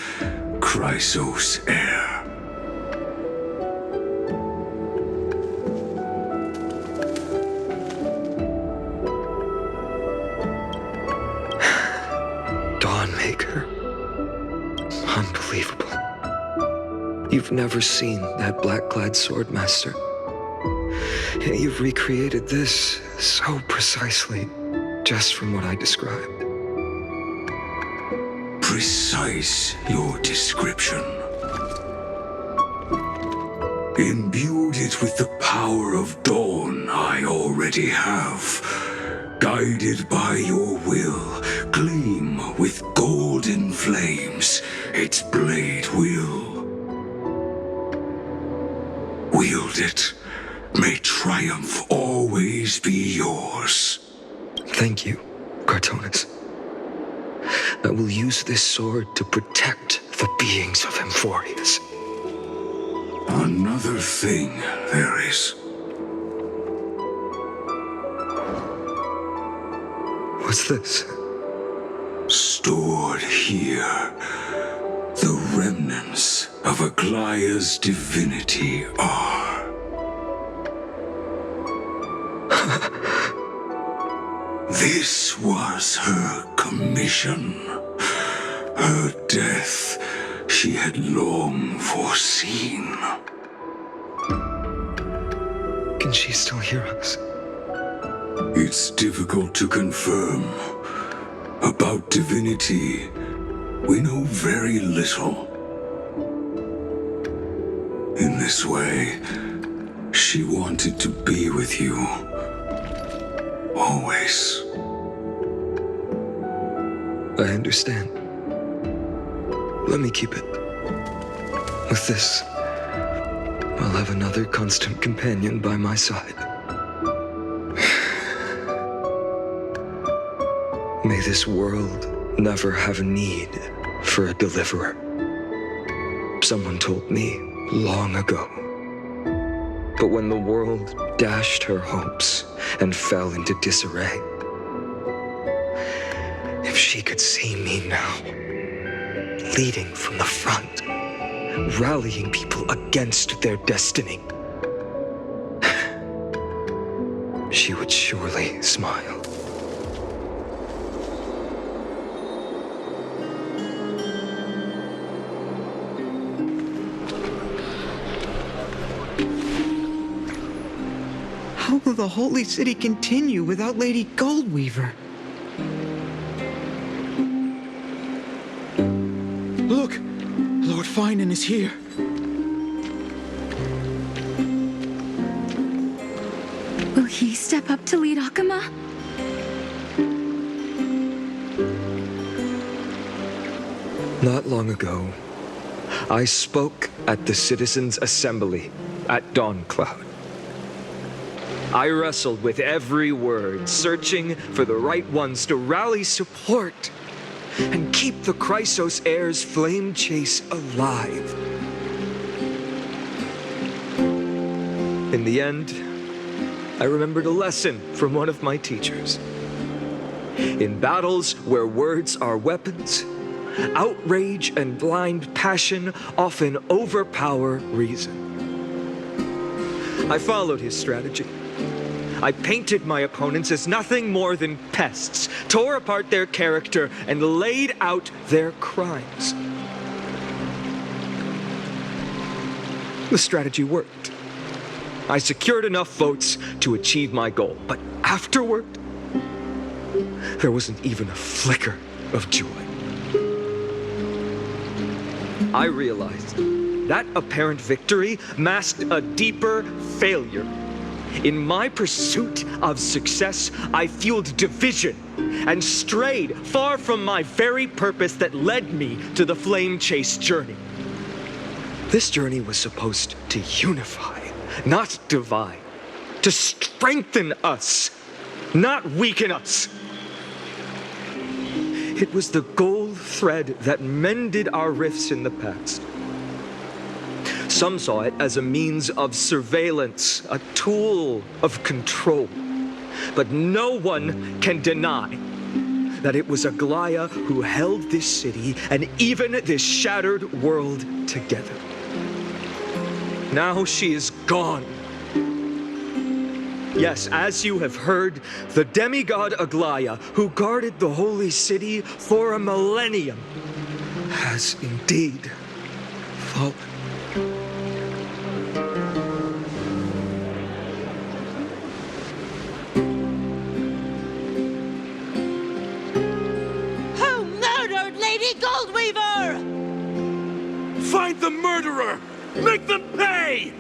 S5: Chrysos heir.
S12: Dawnmaker. Unbelievable. You've never seen that black-clad swordmaster. You've recreated this so precisely, just from what I described.
S5: Precise your description. Imbued it with the power of dawn I already have. Guided by your will, gleam with golden flames, its blade will. Wield it. May triumph always be yours.
S12: Thank you, Cortonis. I will use this sword to protect the beings of Amphorius.
S5: Another thing there is.
S12: What's this?
S5: Stored here, the remnants of Aglaya's divinity are. This was her commission. Her death she had long foreseen.
S12: Can she still hear us?
S5: It's difficult to confirm. About divinity, we know very little. In this way, she wanted to be with you. Always.
S12: I understand. Let me keep it. With this, I'll have another constant companion by my side. May this world never have a need for a deliverer. Someone told me long ago. But when the world dashed her hopes and fell into disarray, if she could see me now, leading from the front, rallying people against their destiny, she would surely smile.
S13: How will the Holy City continue without Lady Goldweaver? Look! Lord Finan is here.
S7: Will he step up to lead Akama?
S12: Not long ago, I spoke at the Citizens' Assembly at Dawncloud. I wrestled with every word, searching for the right ones to rally support and keep the Chrysos heirs' flame chase alive. In the end, I remembered a lesson from one of my teachers. In battles where words are weapons, outrage and blind passion often overpower reason. I followed his strategy. I painted my opponents as nothing more than pests, tore apart their character, and laid out their crimes. The strategy worked. I secured enough votes to achieve my goal, but afterward, there wasn't even a flicker of joy. I realized that apparent victory masked a deeper failure. In my pursuit of success, I fueled division and strayed far from my very purpose that led me to the flame chase journey. This journey was supposed to unify, not divide, to strengthen us, not weaken us. It was the gold thread that mended our rifts in the past. Some saw it as a means of surveillance, a tool of control. But no one can deny that it was Aglaya who held this city and even this shattered world together. Now she is gone. Yes, as you have heard, the demigod Aglaya, who guarded the holy city for a millennium, has indeed fallen.
S14: Who murdered Lady Goldweaver?
S15: Find the murderer! Make them pay!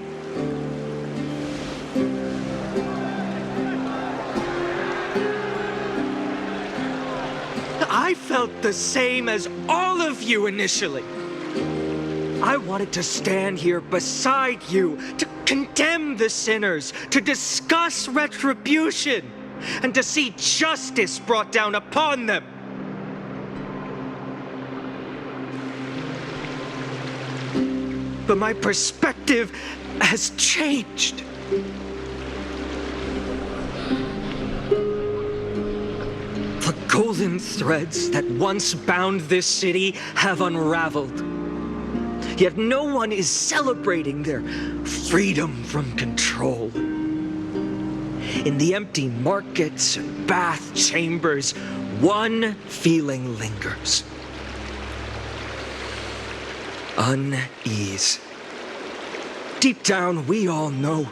S12: I felt the same as all of you initially. I wanted to stand here beside you, to condemn the sinners, to discuss retribution, and to see justice brought down upon them. But my perspective has changed. The golden threads that once bound this city have unraveled. Yet no one is celebrating their freedom from control. In the empty markets and bath chambers, one feeling lingers. Unease. Deep down, we all know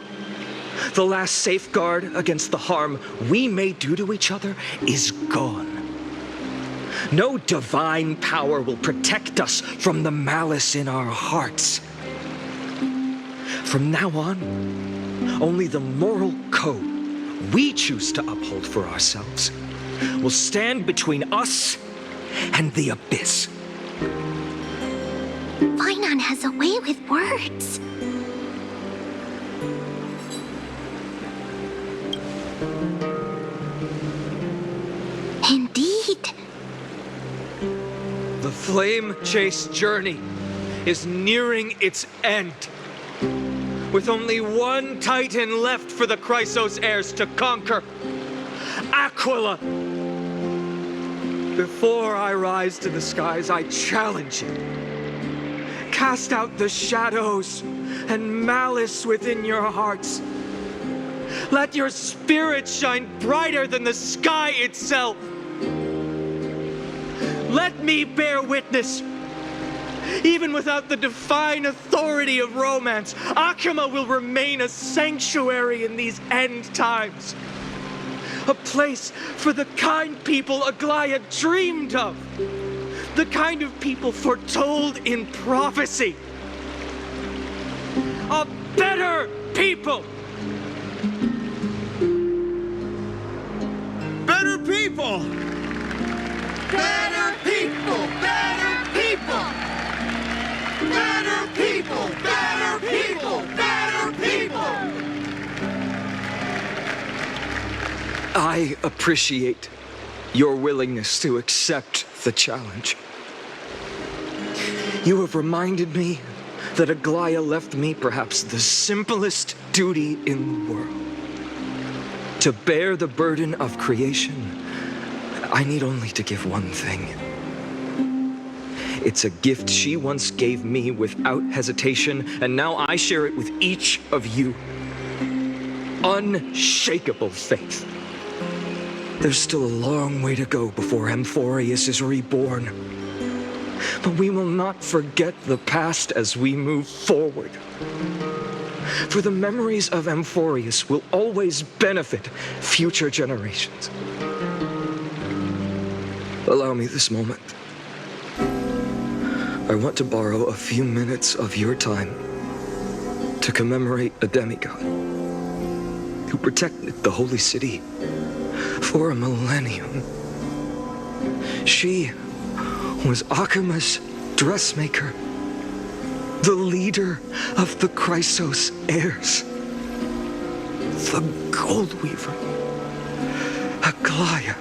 S12: the last safeguard against the harm we may do to each other is gone. No divine power will protect us from the malice in our hearts. From now on, only the moral code we choose to uphold for ourselves will stand between us and the abyss.
S1: Finan has a way with words. Indeed.
S12: flame chase journey is nearing its end. With only one Titan left for the Chrysos heirs to conquer, Aquila. Before I rise to the skies, I challenge you. Cast out the shadows and malice within your hearts. Let your spirit shine brighter than the sky itself. Let me bear witness. Even without the divine authority of romance, Akama will remain a sanctuary in these end times. A place for the kind people Aglaya dreamed of. The kind of people foretold in prophecy. A better people!
S15: Better people!
S14: Better people! Better people! Better people! Better people! Better people!
S12: I appreciate your willingness to accept the challenge. You have reminded me that Aglaya left me perhaps the simplest duty in the world. To bear the burden of creation, I need only to give one thing. It's a gift she once gave me without hesitation, and now I share it with each of you. Unshakable faith. There's still a long way to go before Amphorius is reborn. But we will not forget the past as we move forward. For the memories of Amphorius will always benefit future generations. Allow me this moment. I want to borrow a few minutes of your time to commemorate a demigod who protected the holy city for a millennium. She was Akama's dressmaker, the leader of the Chrysos heirs, the Gold Weaver, Aglaya,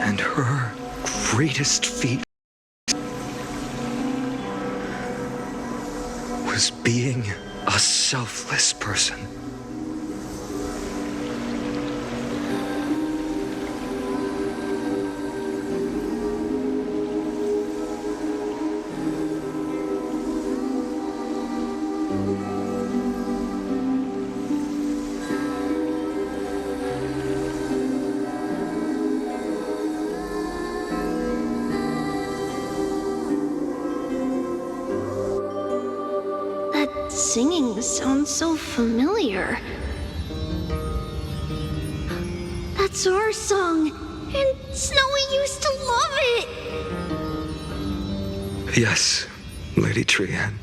S12: and her greatest feat was being a selfless person.
S1: Singing sounds so familiar. That's our song, and Snowy used to love it!
S12: Yes, Lady Trian.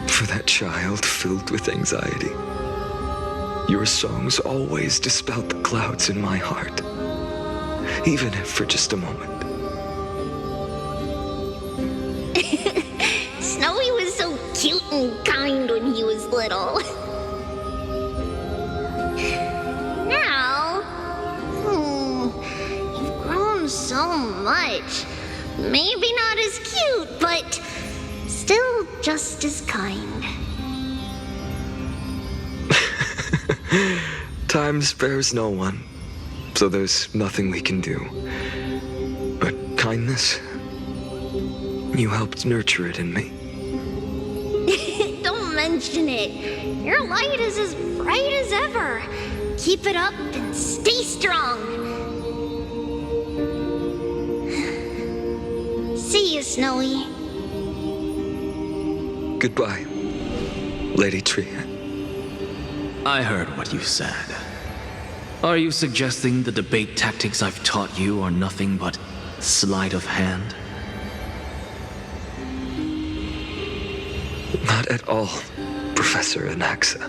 S12: For that child filled with anxiety. Your songs always dispelled the clouds in my heart, even if for just a moment.
S1: Snowy was so cute and kind when he was little. Now, you've grown so much. Maybe not as cute, but still just as kind.
S12: Time spares no one, so there's nothing we can do. But kindness, you helped nurture it in me.
S1: Don't mention it. Your light is as bright as ever. Keep it up and stay strong. See you, Snowy.
S12: Goodbye, Lady Trian.
S16: I heard what you said. Are you suggesting the debate tactics I've taught you are nothing but sleight of hand?
S12: Not at all, Professor Anaxa.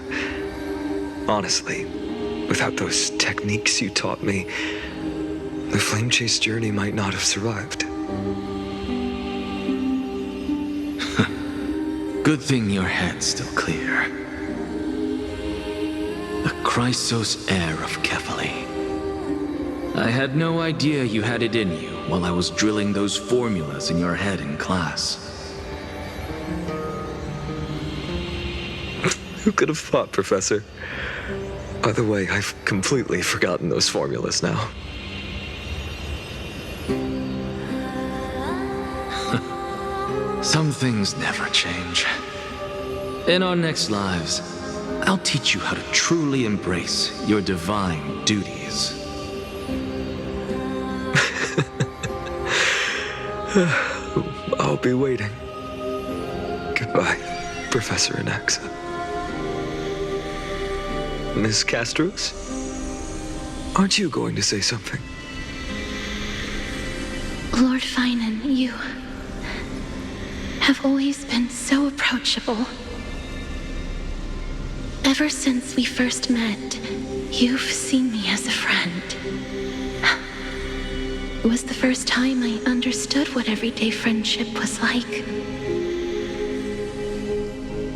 S12: Honestly, without those techniques you taught me, the flame chase journey might not have survived.
S16: Good thing your head's still clear. The Chrysos heir of Kefali. I had no idea you had it in you while I was drilling those formulas in your head in class.
S12: Who could have thought, Professor? By the way, I've completely forgotten those formulas now.
S16: Some things never change. In our next lives, I'll teach you how to truly embrace your divine duties.
S12: I'll be waiting. Goodbye, Professor Anaxa. Miss Castros? Aren't you going to say something?
S7: Lord Finan, you have always been so approachable. Ever since we first met, you've seen me as a friend. It was the first time I understood what everyday friendship was like.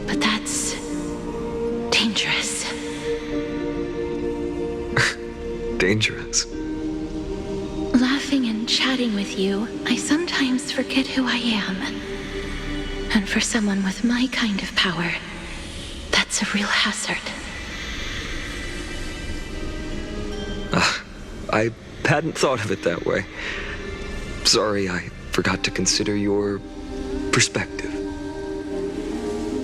S7: But that's dangerous.
S12: Dangerous?
S7: Laughing and chatting with you, I sometimes forget who I am. And for someone with my kind of power, that's a real hazard.
S12: I hadn't thought of it that way. Sorry, I forgot to consider your perspective.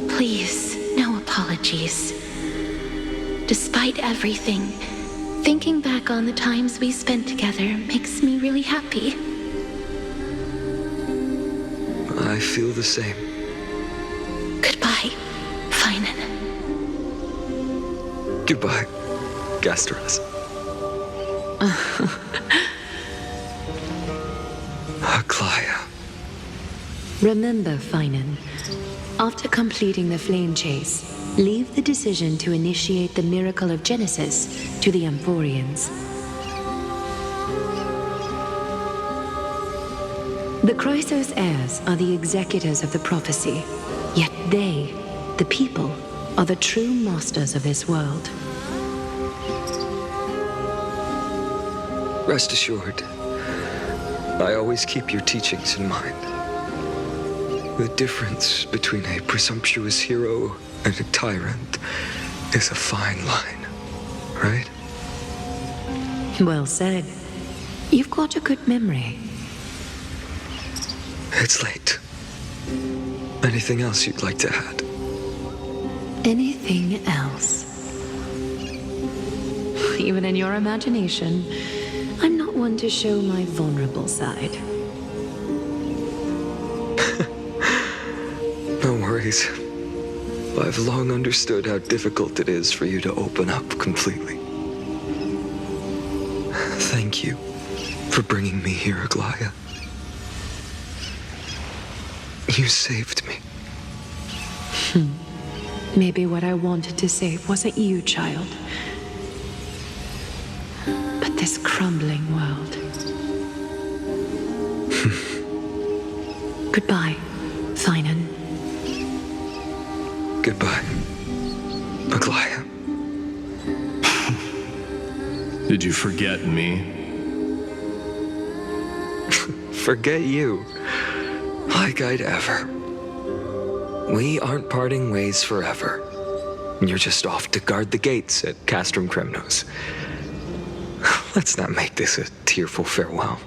S7: Please, no apologies. Despite everything, thinking back on the times we spent together makes me really happy.
S12: I feel the same.
S7: Goodbye, Finan.
S12: Goodbye, Gasteras. Aglaya.
S8: Remember, Finan, after completing the flame chase, leave the decision to initiate the miracle of Genesis to the Amphorians. The Chrysos heirs are the executors of the prophecy, yet they, the people, are the true masters of this world.
S12: Rest assured, I always keep your teachings in mind. The difference between a presumptuous hero and a tyrant is a fine line, right?
S8: Well said. You've got a good memory.
S12: It's late. Anything else you'd like to add?
S8: Anything else? Even in your imagination, I'm not one to show my vulnerable side.
S12: No worries. I've long understood how difficult it is for you to open up completely. Thank you for bringing me here, Aglaya. You saved me.
S8: Maybe what I wanted to save wasn't you, child, but this crumbling world. Goodbye, Finan.
S12: Goodbye, Aglaya.
S17: Did you forget me?
S12: Forget you? Like I'd ever. We aren't parting ways forever. You're just off to guard the gates at Castrum Kremnos. Let's not make this a tearful farewell.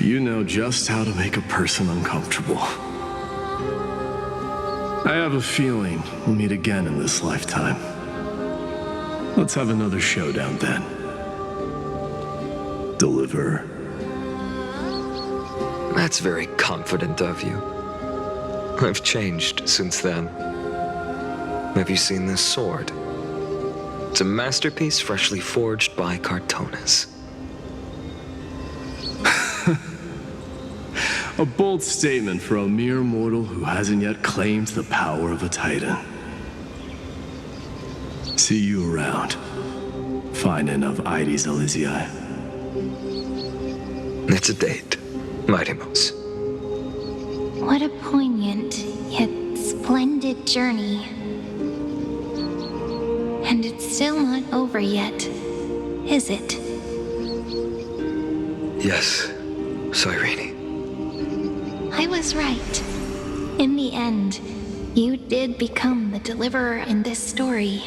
S17: You know just how to make a person uncomfortable. I have a feeling we'll meet again in this lifetime. Let's have another showdown then. Deliver.
S12: That's very confident of you. I've changed since then. Have you seen this sword? It's a masterpiece freshly forged by Cartonis.
S17: A bold statement for a mere mortal who hasn't yet claimed the power of a titan. See you around, Finan of Ides Elysiae.
S12: It's a date, Mightimos.
S1: What a poignant, yet splendid journey. And it's still not over yet, is it?
S12: Yes, Cyrene.
S1: I was right. In the end, you did become the deliverer in this story.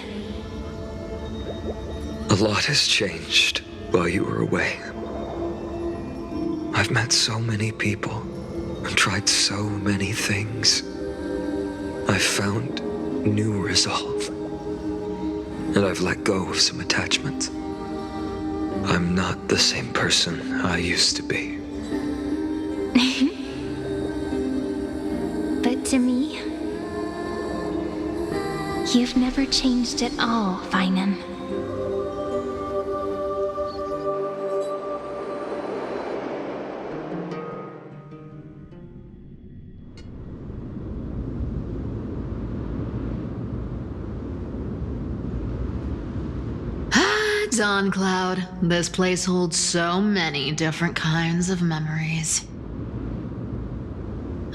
S12: A lot has changed while you were away. I've met so many people and tried so many things. I've found new resolve. And I've let go of some attachments. I'm not the same person I used to be.
S1: But to me, you've never changed at all, Finan.
S2: Dawn Cloud, this place holds so many different kinds of memories.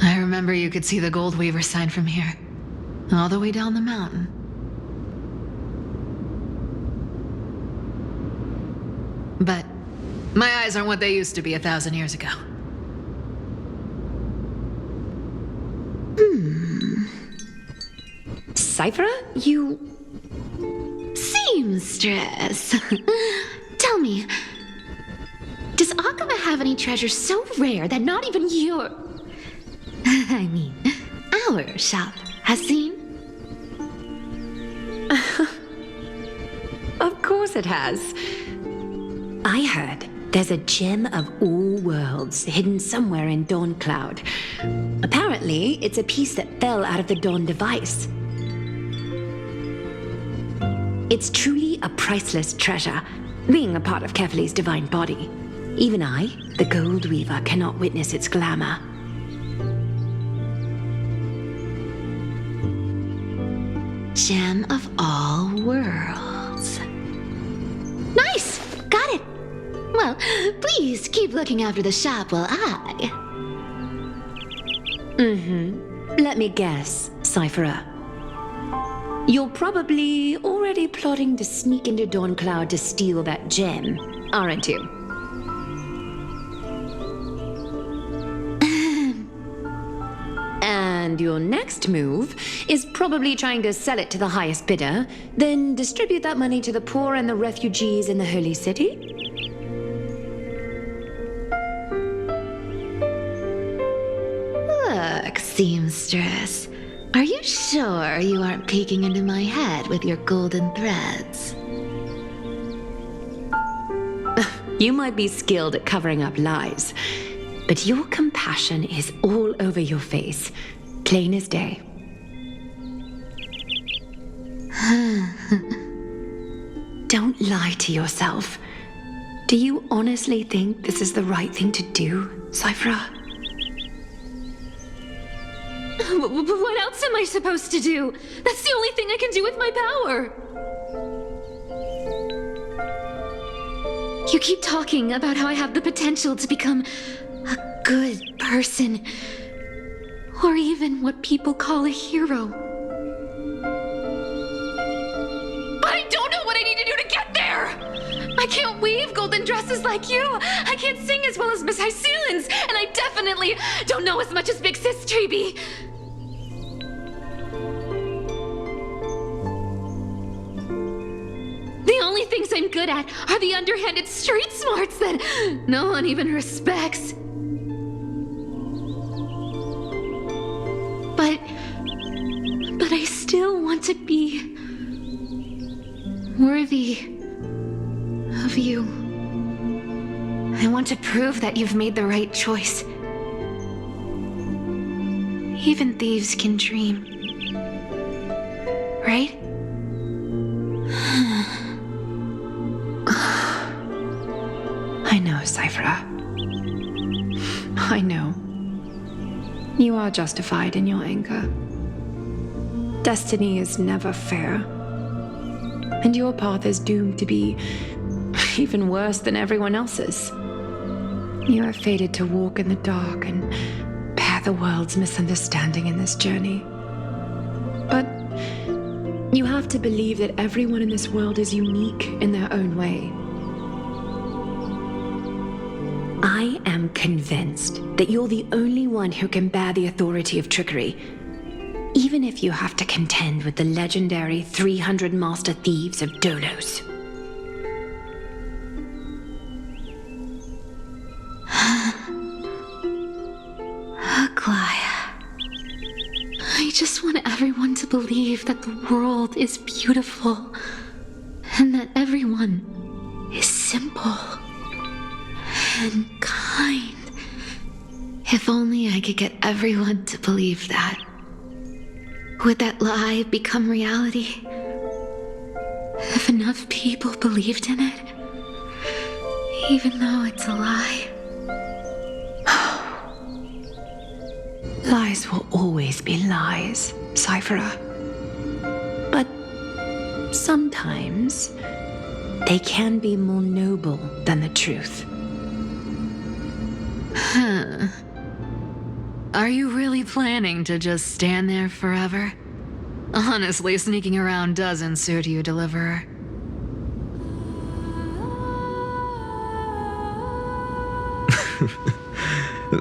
S2: I remember you could see the Gold Weaver sign from here, all the way down the mountain. But my eyes aren't what they used to be 1,000 years ago.
S8: Cyphera, you...
S2: Seamstress. Tell me, does Akama have any treasures so rare that not even your... I mean, our shop has seen?
S8: Of course it has. I heard there's a gem of all worlds hidden somewhere in Dawn Cloud. Apparently, it's a piece that fell out of the Dawn device. It's truly a priceless treasure, being a part of Kefali's divine body. Even I, the Gold Weaver, cannot witness its glamour.
S2: Gem of all worlds. Nice! Got it! Well, please keep looking after the shop while I...
S8: Let me guess, Cyphera. You're probably already plotting to sneak into Dawn Cloud to steal that gem, aren't you? And your next move is probably trying to sell it to the highest bidder, then distribute that money to the poor and the refugees in the Holy City?
S2: Look, seamstress. Are you sure you aren't peeking into my head with your golden threads?
S8: You might be skilled at covering up lies, but your compassion is all over your face, plain as day. Don't lie to yourself. Do you honestly think this is the right thing to do, Cyphera?
S7: What else am I supposed to do? That's the only thing I can do with my power. You keep talking about how I have the potential to become a good person, or even what people call a hero. But I don't know what I need to do to get there! I can't weave golden dresses like you. I can't sing as well as Miss Hyceelans, and I definitely don't know as much as Big Sis Treby. The only things I'm good at are the underhanded street smarts that no one even respects. But I still want to be worthy of you. I want to prove that you've made the right choice. Even thieves can dream. Right?
S8: I know, Cyphera. I know. You are justified in your anger. Destiny is never fair. And your path is doomed to be even worse than everyone else's. You are fated to walk in the dark and bear the world's misunderstanding in this journey. But you have
S7: to believe that everyone in this world is unique in their own way.
S8: I am convinced that you're the only one who can bear the authority of trickery, even if you have to contend with the legendary 300 master thieves of Dolos.
S2: Aglaya. I just want everyone to believe that the world is beautiful and that everyone is simple and kind. If only I could get everyone to believe that. Would that lie become reality? If enough people believed in it, even though it's a lie.
S7: Lies will always be lies, Cyphera.
S8: But sometimes they can be more noble than the truth.
S2: Huh. Are you really planning to just stand there forever? Honestly, sneaking around doesn't suit you, Deliverer.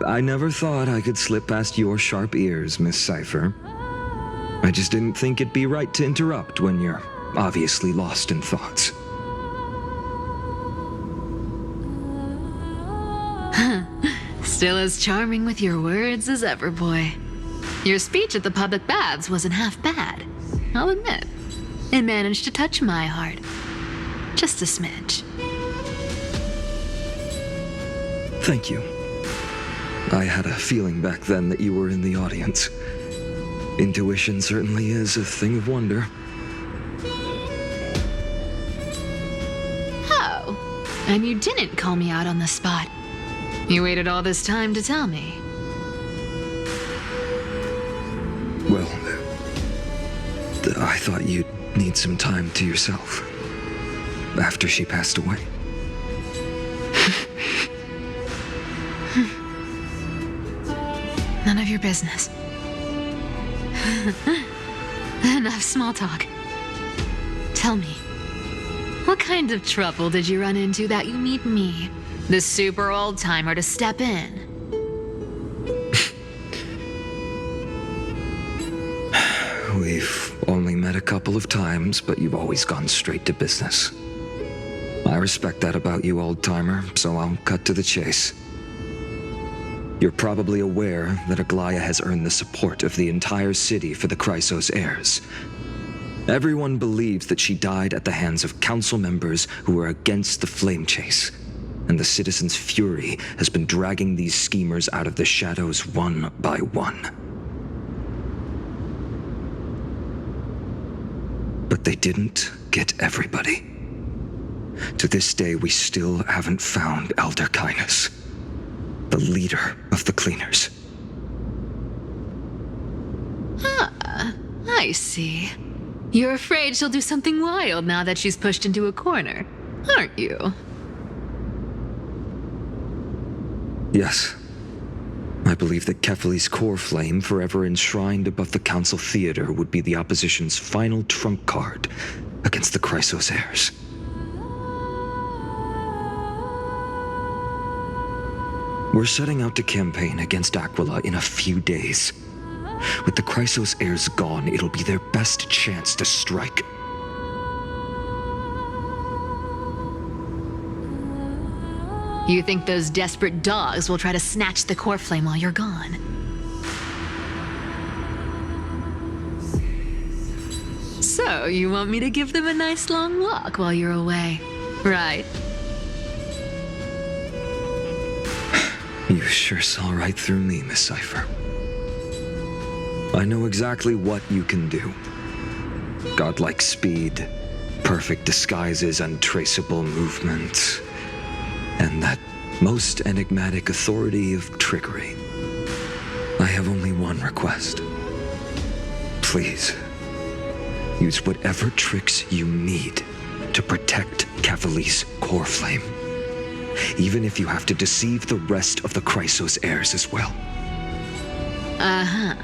S18: I never thought I could slip past your sharp ears, Miss Cypher. I just didn't think it'd be right to interrupt when you're obviously lost in thoughts.
S2: Still as charming with your words as ever, boy. Your speech at the public baths wasn't half bad, I'll admit. It managed to touch my heart. Just a smidge.
S18: Thank you. I had a feeling back then that you were in the audience. Intuition certainly is a thing of wonder.
S2: Oh, and you didn't call me out on the spot. You waited all this time to tell me.
S18: Well, I thought you'd need some time to yourself after she passed away.
S2: None of your business. Enough small talk. Tell me, what kind of trouble did you run into that you need me, the super old-timer, to step in?
S18: We've only met a couple of times, but you've always gone straight to business. I respect that about you, old-timer, so I'll cut to the chase. You're probably aware that Aglaya has earned the support of the entire city for the Chrysos heirs. Everyone believes that she died at the hands of council members who were against the flame chase, and the citizens' fury has been dragging these schemers out of the shadows one by one. But they didn't get everybody. To this day, we still haven't found Elder Kainos, the leader of the cleaners.
S2: Ah, I see. You're afraid she'll do something wild now that she's pushed into a corner, aren't you?
S18: Yes. I believe that Kefali's core flame, forever enshrined above the council theater, would be the opposition's final trump card against the Chrysos heirs. We're setting out to campaign against Aquila in a few days. With the Chrysos heirs gone, it'll be their best chance to strike.
S2: You think those desperate dogs will try to snatch the core flame while you're gone? So, you want me to give them a nice long walk while you're away, right?
S18: You sure saw right through me, Miss Cypher. I know exactly what you can do. Godlike speed, perfect disguises, untraceable movement, and that most enigmatic authority of trickery. I have only one request. Please, use whatever tricks you need to protect Kefali's core flame. Even if you have to deceive the rest of the Chrysos heirs as well.
S2: Uh-huh.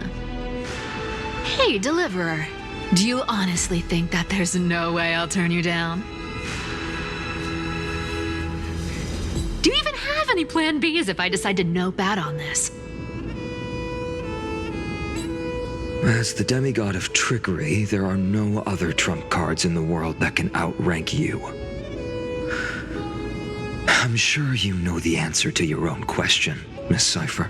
S2: Hey, Deliverer. Do you honestly think that there's no way I'll turn you down? Do you even have any plan Bs if I decide to nope out on this?
S18: As the demigod of trickery, there are no other trump cards in the world that can outrank you. I'm sure you know the answer to your own question, Miss Cypher.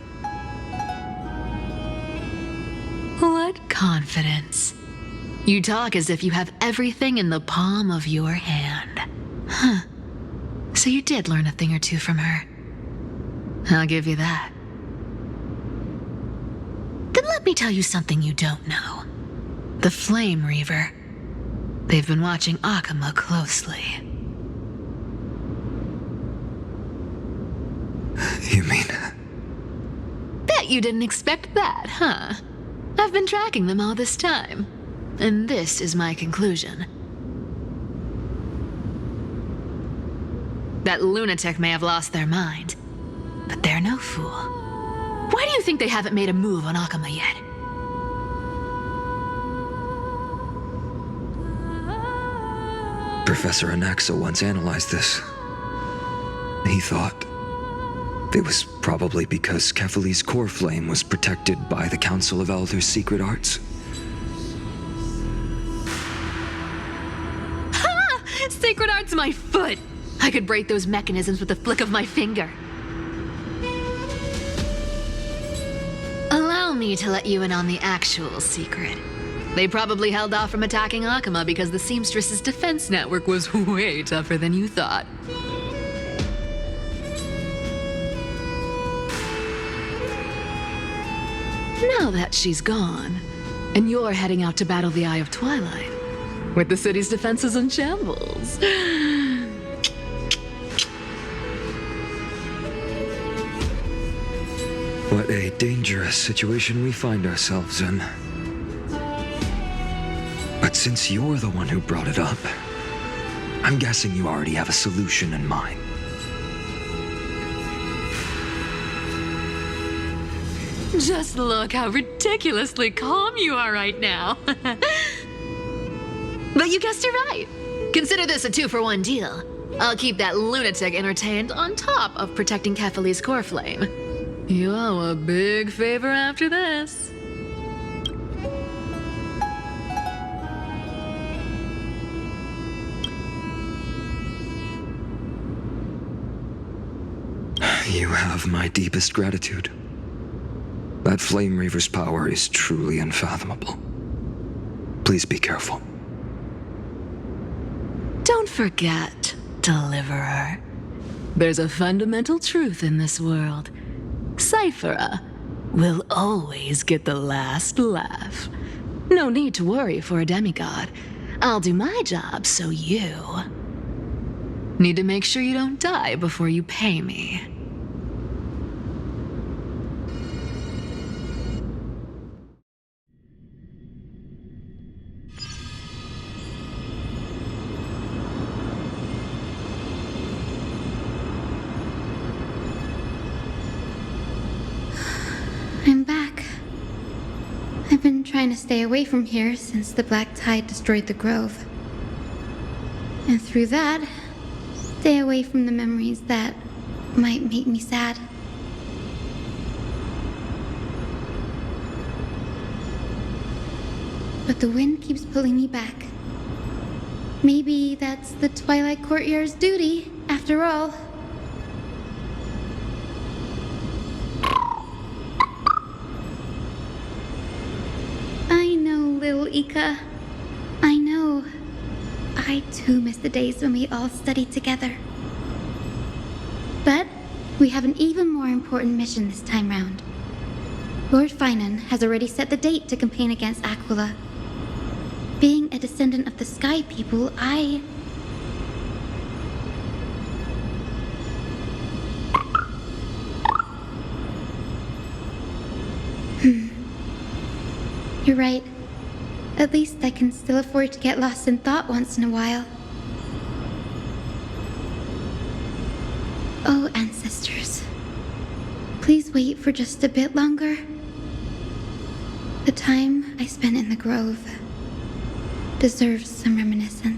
S2: What confidence. You talk as if you have everything in the palm of your hand. Huh. So you did learn a thing or two from her. I'll give you that. Then let me tell you something you don't know. The Flame Reaver. They've been watching Akama closely.
S18: You mean...
S2: Bet you didn't expect that, huh? I've been tracking them all this time. And this is my conclusion. That lunatic may have lost their mind, but they're no fool. Why do you think they haven't made a move on Akama yet?
S18: Professor Anaxa once analyzed this. He thought it was probably because Kefali's core flame was protected by the Council of Elders' secret arts.
S2: Ha! Sacred art's my foot! I could break those mechanisms with the flick of my finger. Allow me to let you in on the actual secret. They probably held off from attacking Akama because the Seamstress's defense network was way tougher than you thought. Now that she's gone, and you're heading out to battle the Eye of Twilight, with the city's defenses in shambles.
S18: What a dangerous situation we find ourselves in. But since you're the one who brought it up, I'm guessing you already have a solution in mind.
S2: Just look how ridiculously calm you are right now. But you guessed it right. Consider this a 2-for-1 deal. I'll keep that lunatic entertained on top of protecting Kefali's core flame. You owe a big favor after this.
S18: You have my deepest gratitude. That Flame Reaver's power is truly unfathomable. Please be careful.
S2: Don't forget, Deliverer. There's a fundamental truth in this world. Cyphera will always get the last laugh. No need to worry for a demigod. I'll do my job, so you need to make sure you don't die before you pay me.
S19: I'm back. I've been trying to stay away from here since the Black Tide destroyed the Grove. And through that, stay away from the memories that might make me sad. But the wind keeps pulling me back. Maybe that's the Twilight Courtyard's duty, after all. Little Ika, I know. I too miss the days when we all studied together. But we have an even more important mission this time round. Lord Finan has already set the date to campaign against Aquila. Being a descendant of the Sky People, You're right. At least I can still afford to get lost in thought once in a while. Oh, ancestors. Please wait for just a bit longer. The time I spent in the grove deserves some reminiscence.